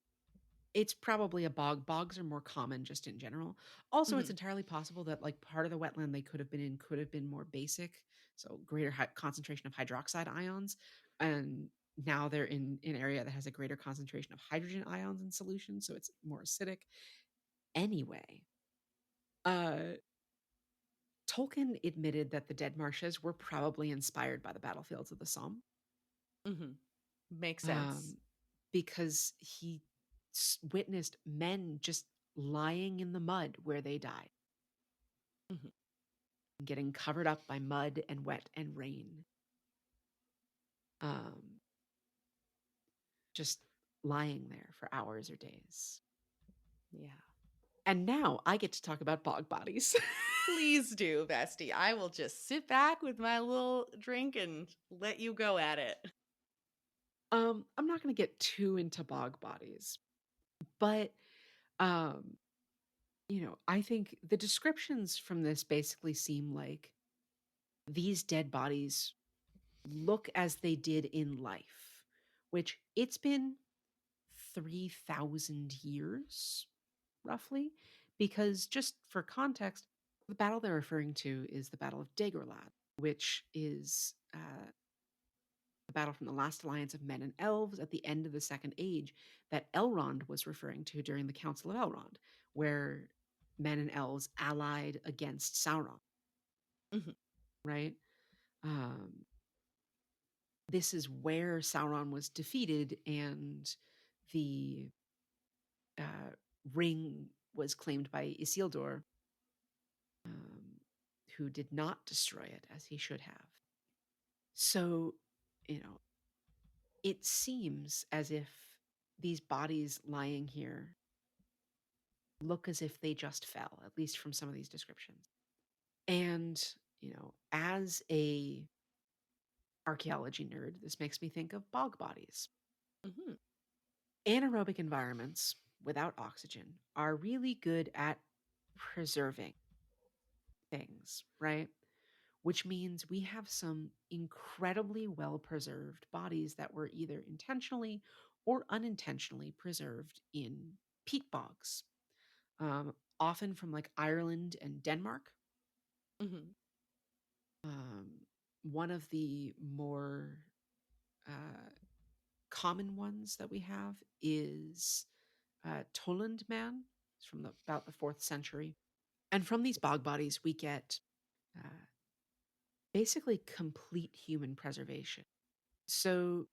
it's probably a bog. Bogs are more common just in general. Also, it's Mhm. entirely possible that like part of the wetland they could have been in could have been more basic, so greater concentration of hydroxide ions, and now they're in an area that has a greater concentration of hydrogen ions in solution, so it's more acidic. Anyway, uh, Tolkien admitted that the dead marshes were probably inspired by the battlefields of the Somme, Mhm. Makes sense. um, because he witnessed men just lying in the mud where they died, Mhm. getting covered up by mud and wet and rain, um, just lying there for hours or days. Yeah. And now I get to talk about bog bodies. Please do, bestie. I will just sit back with my little drink and let you go at it. I'm not going to get too into bog bodies, but um, I think the descriptions from this basically seem like these dead bodies look as they did in life, which it's been 3,000 years, roughly, because just for context, the battle they're referring to is the Battle of Dagorlad, which is the battle from the last alliance of men and elves at the end of the Second Age that Elrond was referring to during the Council of Elrond, where men and elves allied against Sauron, Mhm. right? Um, this is where Sauron was defeated, and the uh, ring was claimed by Isildur, um, who did not destroy it as he should have. So, you know, it seems as if these bodies lying here look as if they just fell, at least from some of these descriptions. And, as a archaeology nerd, this makes me think of bog bodies. Hmm. Anaerobic environments without oxygen are really good at preserving things, right? Which means we have some incredibly well preserved bodies that were either intentionally or unintentionally preserved in peat bogs, often from like Ireland and Denmark. Hmm. Um, one of the more uh, common ones that we have is Toland Man. It's from about the 4th century. And from these bog bodies, we get uh, basically complete human preservation. So,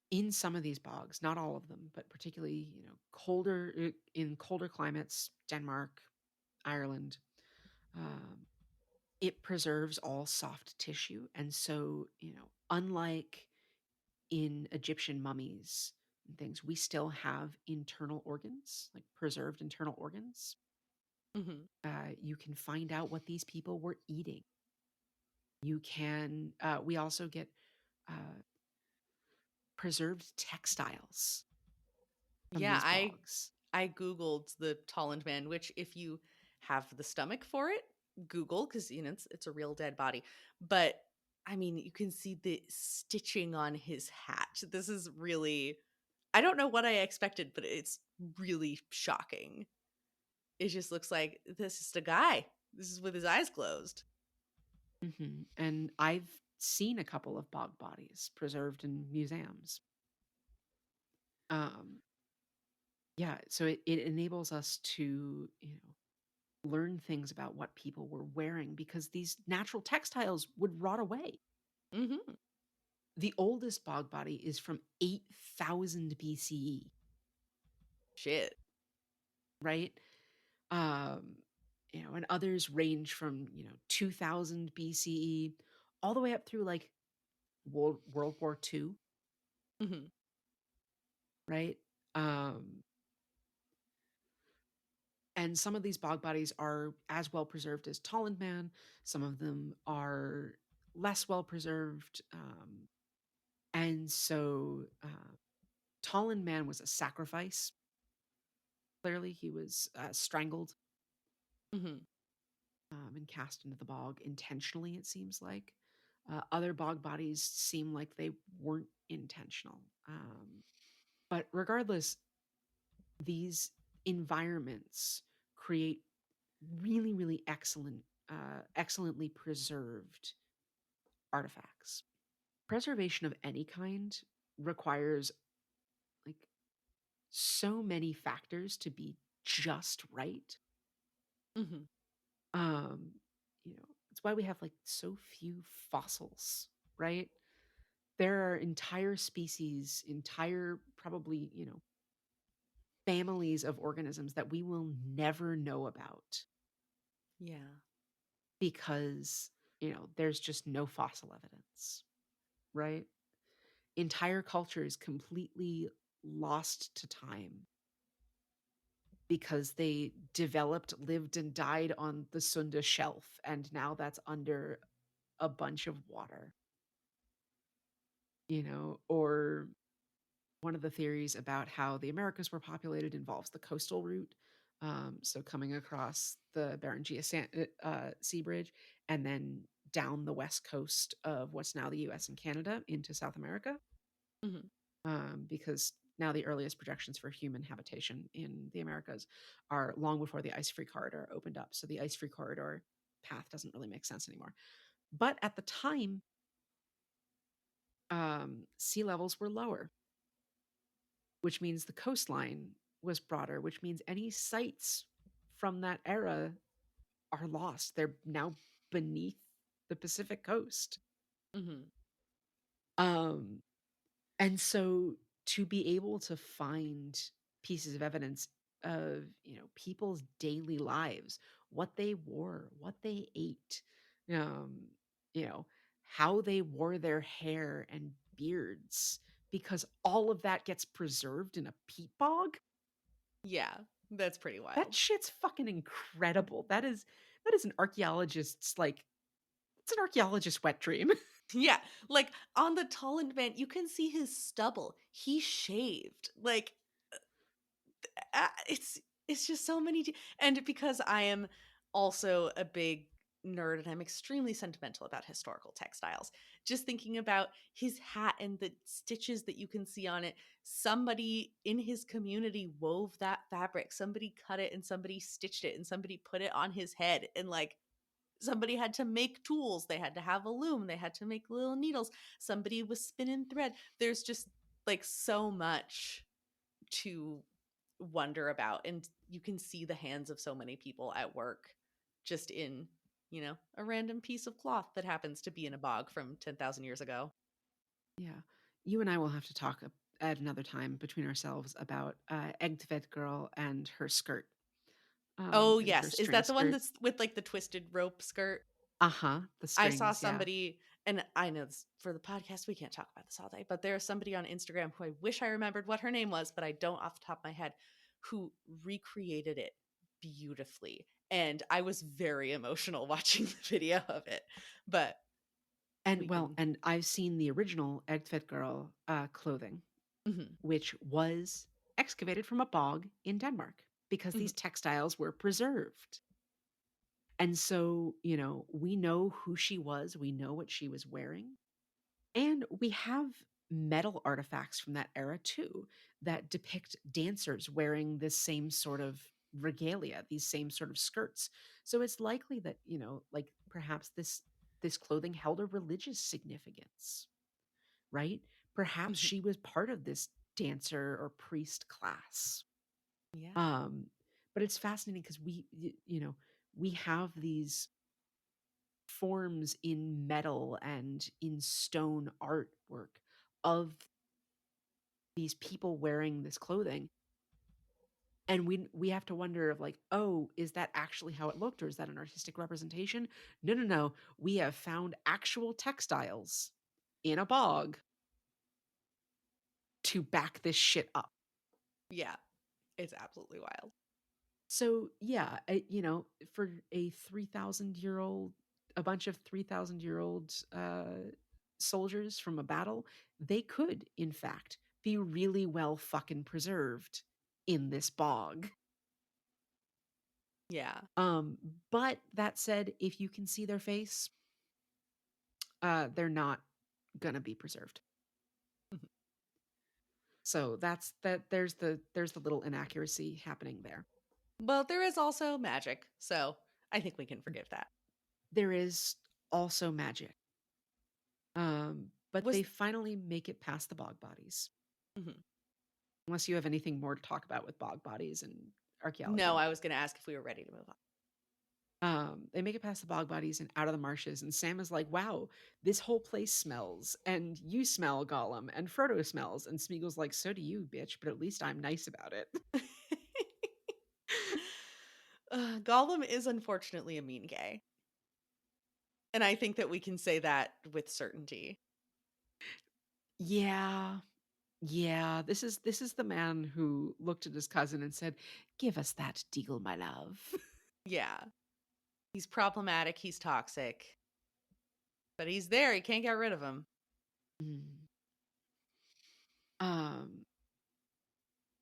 in some of these bogs, not all of them, but particularly, colder in colder climates, Denmark, Ireland, um, it preserves all soft tissue. And so, unlike in Egyptian mummies and things, we still have internal organs, like preserved internal organs. Hmm. You can find out what these people were eating. We also get uh, preserved textiles from Yeah, these I bogs. I googled the Tolland Man, which if you have the stomach for it, Google because it's a real dead body. But I mean, you can see the stitching on his hat. This is really I don't know what I expected, but it's really shocking. It just looks like this is a guy. This is with his eyes closed. And I've seen a couple of bog bodies preserved in museums. Um, yeah, so it enables us to, learn things about what people were wearing because these natural textiles would rot away. Hmm. The oldest bog body is from 8,000 BCE, Shit. right? Um, and others range from, 2000 BCE all the way up through like World War II, Hmm. right? Um, and some of these bog bodies are as well preserved as Tolland Man. Some of them are less well preserved. And so Tolland Man was a sacrifice. Clearly, he was strangled Hmm. and cast into the bog intentionally, it seems like. Other bog bodies seem like they weren't intentional. But regardless, these environments create really, really excellently preserved artifacts. Preservation of any kind requires like so many factors to be just right. Hmm. Um, it's why we have like so few fossils, right? There are entire species, entire probably, families of organisms that we will never know about Yeah. because, there's just no fossil evidence, right? Entire cultures completely lost to time because they developed, lived, and died on the Sunda Shelf, and now that's under a bunch of water, or one of the theories about how the Americas were populated involves the coastal route. So coming across the Sea Bridge and then down the west coast of what's now the US and Canada into South America, Hmm. because now the earliest projections for human habitation in the Americas are long before the ice free corridor opened up. So the ice free corridor path doesn't really make sense anymore. But at the time, sea levels were lower, which means the coastline was broader, which means any sites from that era are lost. They're now beneath the Pacific coast. Mhm. Um, and so to be able to find pieces of evidence of, people's daily lives, what they wore, what they ate, um, you know, how they wore their hair and beards, because all of that gets preserved in a peat bog. Yeah, that's pretty That wild. shit's fucking incredible. That is an archaeologist's like it's an archaeologist's wet dream. Yeah, like, on the Tolland man, you can see his stubble. He shaved. Like, it's just so many and because I am also a big nerd and I'm extremely sentimental about historical textiles. Just thinking about his hat and the stitches that you can see on it, somebody in his community wove that fabric. Somebody cut it and somebody stitched it and somebody put it on his head and like somebody had to make tools. They had to have a loom. They had to make little needles. Somebody was spinning thread. There's just like so much to wonder about and you can see the hands of so many people at work just in a random piece of cloth that happens to be in a bog from 10,000 years ago. Yeah. You and I will have to talk at another time between ourselves about Eggtvet Girl and her skirt. Oh And her yes, is string that the one skirt. that's with like the twisted rope skirt? Uh-huh. The I saw strings, yeah. somebody, and I know this for the podcast we can't talk about this all day, but there's somebody on Instagram who I wish I remembered what her name was, but I don't off the top of my head, who recreated it beautifully, and I was very emotional watching the video of it, but we And well, can. and I've seen the original Eggtvet Girl clothing, Mhm. which was excavated from a bog in Denmark because Mhm. these textiles were preserved. And so, we know who she was, we know what she was wearing. And we have metal artifacts from that era too that depict dancers wearing this same sort of regalia, these same sort of skirts. So it's likely that, like perhaps this clothing held a religious significance, right? Perhaps Mhm. she was part of this dancer or priest class. Yeah. Um but it's fascinating because we have these forms in metal and in stone artwork of these people wearing this clothing, and we have to wonder of like, oh, is that actually how it looked, or is that an artistic representation? No, no, no, we have found actual textiles in a bog to back this shit up. Yeah. It's absolutely wild. So yeah, for a 3,000 year old, a bunch of 3,000 year old soldiers from a battle, they could in fact be really well fucking preserved in this bog. Yeah. um but that said, if you can see their face, they're not gonna be preserved. Mhm. So there's the little inaccuracy happening there. But there is also magic, so I think we can forgive that. There is also magic. But Was they finally make it past the bog bodies. Mhm. Unless you have anything more to talk about with bog bodies and No, archaeology. I was gonna ask if we were ready to move on. They make it past the bog bodies and out of the marshes, and Sam is like, "Wow, this whole place smells, and you smell, Gollum, and Frodo smells." And Smeagol's like, "So do you, bitch, but at least I'm nice about it." Gollum is unfortunately a mean gay, and I think that we can say that with certainty. Yeah, yeah. This is the man who looked at his cousin and said, "Give us that deal, my love." Yeah. He's problematic, he's toxic, but he's there, you can't get rid of him. Mm. Um,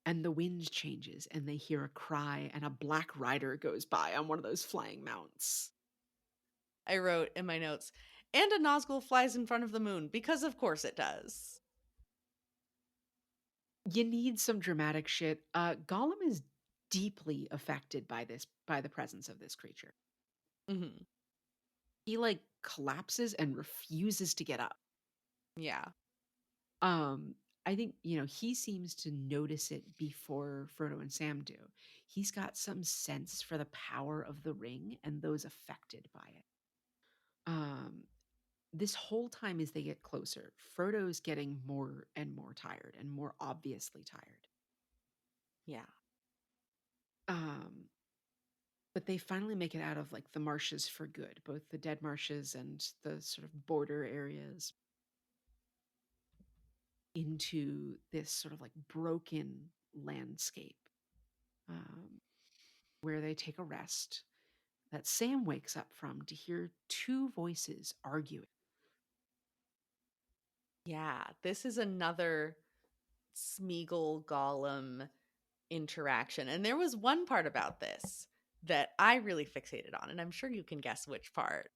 and the wind changes, and they hear a cry, and a black rider goes by on one of those flying mounts. I wrote in my notes, "And a Nazgul flies in front of the moon," because of course it does. You need some dramatic shit. Gollum is deeply affected by the presence of this creature. Mhm. He like collapses and refuses to get up. Yeah. Um, I think, he seems to notice it before Frodo and Sam do. He's got some sense for the power of the ring and those affected by it. Um, this whole time as they get closer, Frodo's getting more and more tired and more obviously tired. Yeah. Um, but they finally make it out of like the marshes for good, both the dead marshes and the sort of border areas, into this sort of like broken landscape, um, where they take a rest that Sam wakes up from to hear two voices arguing. Yeah. This is another Smeagol Gollum interaction. And there was one part about this that I really fixated on, and I'm sure you can guess which part.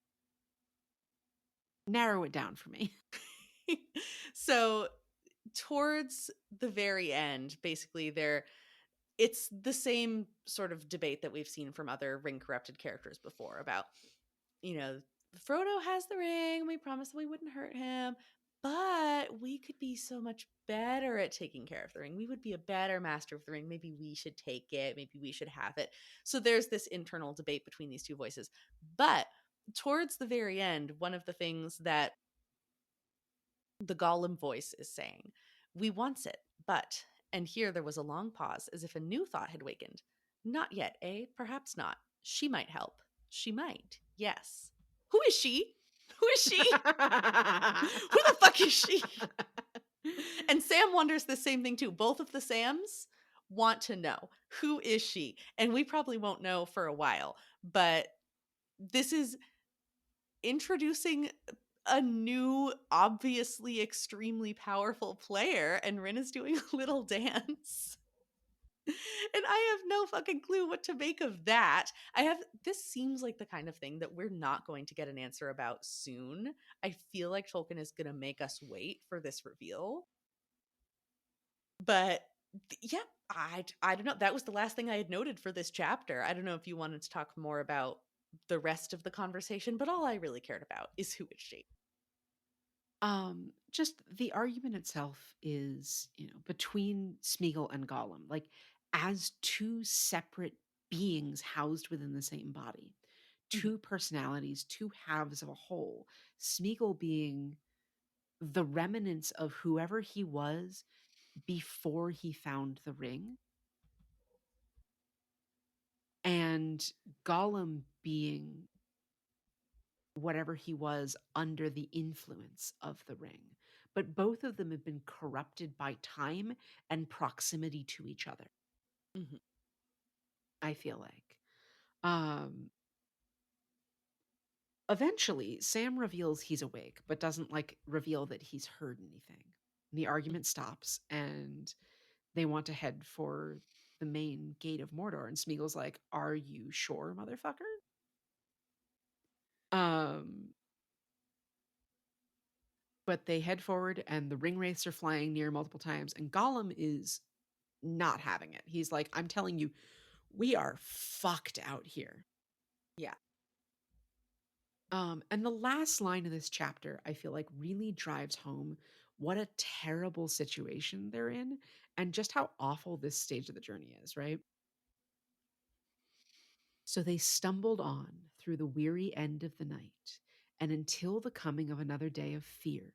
Narrow it down for me. So, towards the very end, basically it's the same sort of debate that we've seen from other ring corrupted characters before about, you know, Frodo has the ring. We promised we wouldn't hurt him, but we could be so much better at taking care of the ring. We would be a better master of the ring. Maybe we should take it. Maybe we should have it. So there's this internal debate between these two voices. But towards the very end, one of the things that the Gollum voice is saying, we wants it, but, and here there was a long pause as if a new thought had wakened. Not yet, eh? Perhaps not. She might help. She might. Yes. Who is she? Who is she? Who the fuck is she? And Sam wonders the same thing too. Both of the Sams want to know, who is she? And we probably won't know for a while, but this is introducing a new, obviously extremely powerful player, and Rin is doing a little dance. And I have no fucking clue what to make of that. This seems like the kind of thing that we're not going to get an answer about soon. I feel like Tolkien is going to make us wait for this reveal. But yeah, I don't know. That was the last thing I had noted for this chapter. I don't know if you wanted to talk more about the rest of the conversation, but all I really cared about is who is she. Just the argument itself is, between Smeagol and Gollum, like as two separate beings housed within the same body, Mhm. two personalities, two halves of a whole. Smeagol being the remnants of whoever he was before he found the ring, and Gollum being whatever he was under the influence of the ring. But both of them have been corrupted by time and proximity to each other, Mhm. I feel like. Um, Eventually, Sam reveals he's awake, but doesn't like reveal that he's heard anything. The Mhm. argument stops, and they want to head for the main gate of Mordor. And Smeagol's like, "Are you sure, motherfucker?" Um, but they head forward, and the ring wraiths are flying near multiple times, and Gollum is not having it. He's like, "I'm telling you, we are fucked out here." Yeah. And the last line of this chapter, I feel like really drives home what a terrible situation they're in and just how awful this stage of the journey is, right? So they stumbled on through the weary end of the night, and until the coming of another day of fear,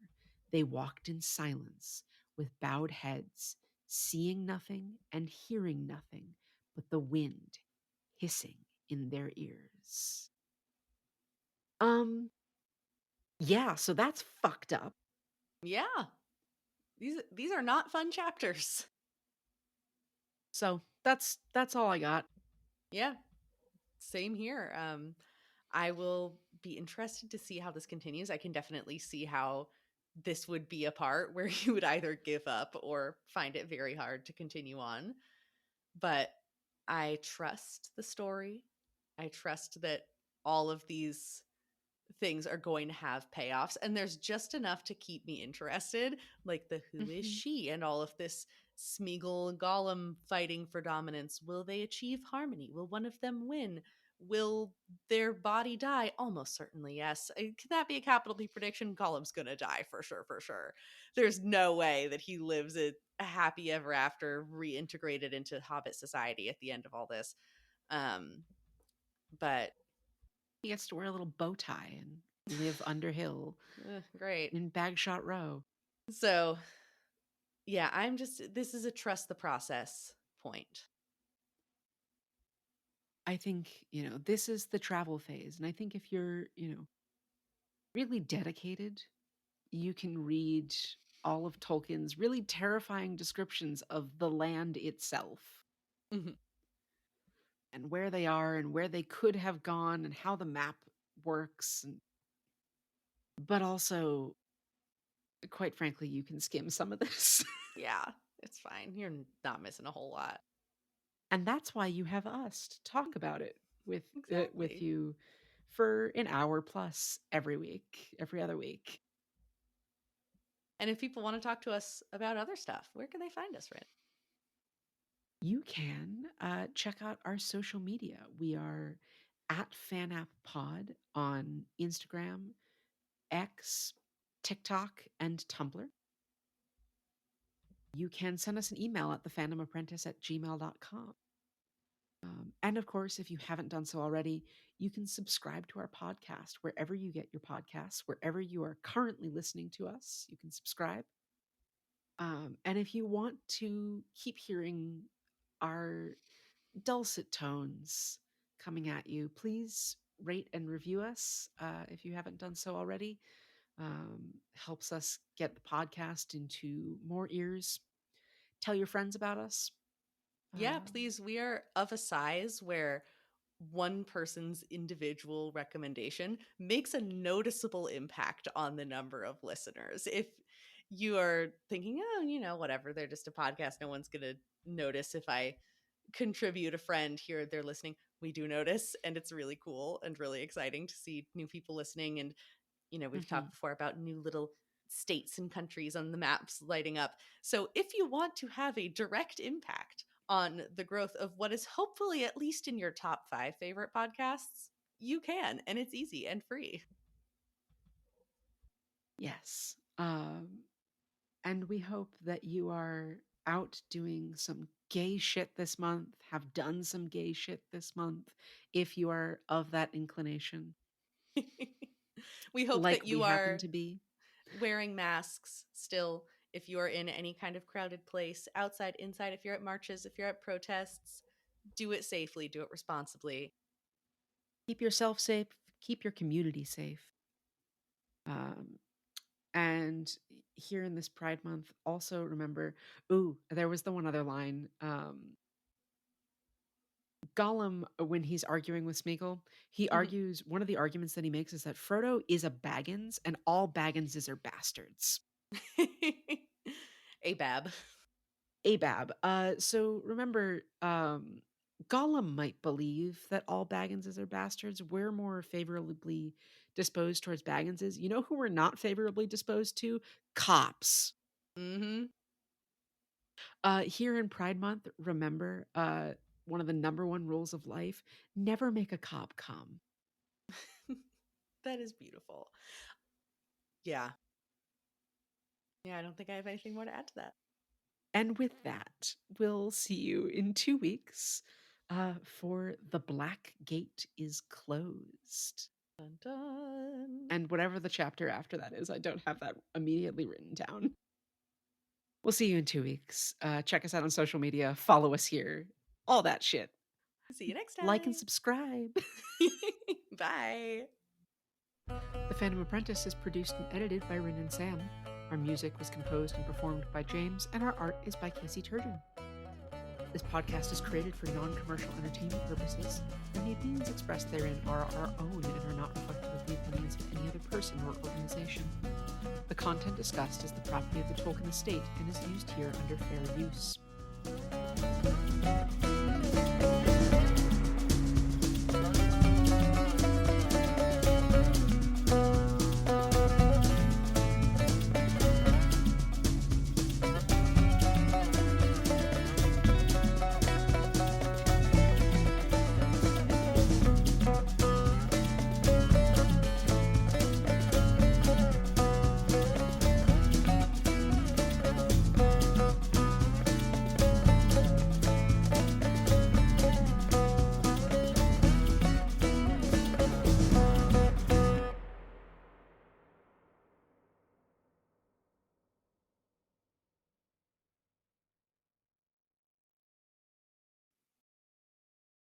they walked in silence with bowed heads, seeing nothing and hearing nothing but the wind hissing in their ears. Um, yeah, so that's fucked up. Yeah. These are not fun chapters. So that's all I got. Yeah. Same here. I will be interested to see how this continues. I can definitely see how this would be a part where you would either give up or find it very hard to continue on. But I trust the story. I trust that all of these things are going to have payoffs, and there's just enough to keep me interested, like the who is Mhm. she and all of this Smeagol and Gollum fighting for dominance. Will they achieve harmony? Will one of them win? Will their body die? Almost certainly yes. Can that be a capital P prediction? Gollum's gonna die for sure, for sure. There's no way that he lives a happy ever after, reintegrated into Hobbit society at the end of all this. um but He gets to wear a little bow tie and live under hill Great. in Bagshot Row. So, yeah, this is a trust the process point. I think, this is the travel phase. And I think if you're, really dedicated, you can read all of Tolkien's really terrifying descriptions of the land itself Mhm. and where they are and where they could have gone and how the map works. But also, quite frankly, you can skim some of this. Yeah, it's fine. You're not missing a whole lot. And that's why you have us to talk about it with Exactly. you for an hour plus every week, every other week. And if people want to talk to us about other stuff, where can they find us, Rin? You can check out our social media. We are at FanAppPod on Instagram, X, TikTok, and Tumblr. You can send us an email at thefandomapprentice@gmail.com. And of course, if you haven't done so already, you can subscribe to our podcast wherever you get your podcasts, wherever you are currently listening to us. You can subscribe. And if you want to keep hearing our dulcet tones coming at you, please rate and review us if you haven't done so already. Helps us get the podcast into more ears. Tell your friends about us. Yeah, Um, please. We are of a size where one person's individual recommendation makes a noticeable impact on the number of listeners. If you are thinking, oh, whatever, they're just a podcast, no one's going to notice if I contribute a friend here, they're listening. We do notice, and it's really cool and really exciting to see new people listening. And we've mhm. talked before about new little states and countries on the maps lighting up. So if you want to have a direct impact on the growth of what is hopefully at least in your top 5 favorite podcasts, you can, and it's easy and free. Yes. And we hope that you are out doing some gay shit this month, have done some gay shit this month, if you are of that inclination, We hope like that we you happen are to be. wearing masks still if you are in any kind of crowded place, outside, inside, if you're at marches, if you're at protests. Do it safely, do it responsibly. Keep yourself safe, keep your community safe. Um, and here in this Pride Month, also remember, there was the one other line. Gollum, when he's arguing with Sméagol, he Mhm. argues, one of the arguments that he makes is that Frodo is a Baggins and all Bagginses are bastards. ABAB. Abab. So remember, Gollum might believe that all Bagginses are bastards. We're more favorably disposed towards Bagginses. You know who we're not favorably disposed to? Cops. Hmm. Here in Pride Month, remember, one of the number one rules of life: never make a cop come. That is beautiful. Yeah. Yeah, I don't think I have anything more to add to that. And with that, we'll see you in 2 weeks for The Black Gate is Closed. Dun dun. And whatever the chapter after that is, I don't have that immediately written down. We'll see you in 2 weeks. Check us out on social media, follow us here, all that shit. See you next Like and time. subscribe. Bye. The Phantom Apprentice is produced and edited by Rin and Sam. Our music was composed and performed by James, and our art is by Casey Turgeon. This podcast is created for non-commercial entertainment purposes, and the opinions expressed therein are our own and are not reflective of the opinions of any other person or organization. The content discussed is the property of the Tolkien estate and is used here under fair use.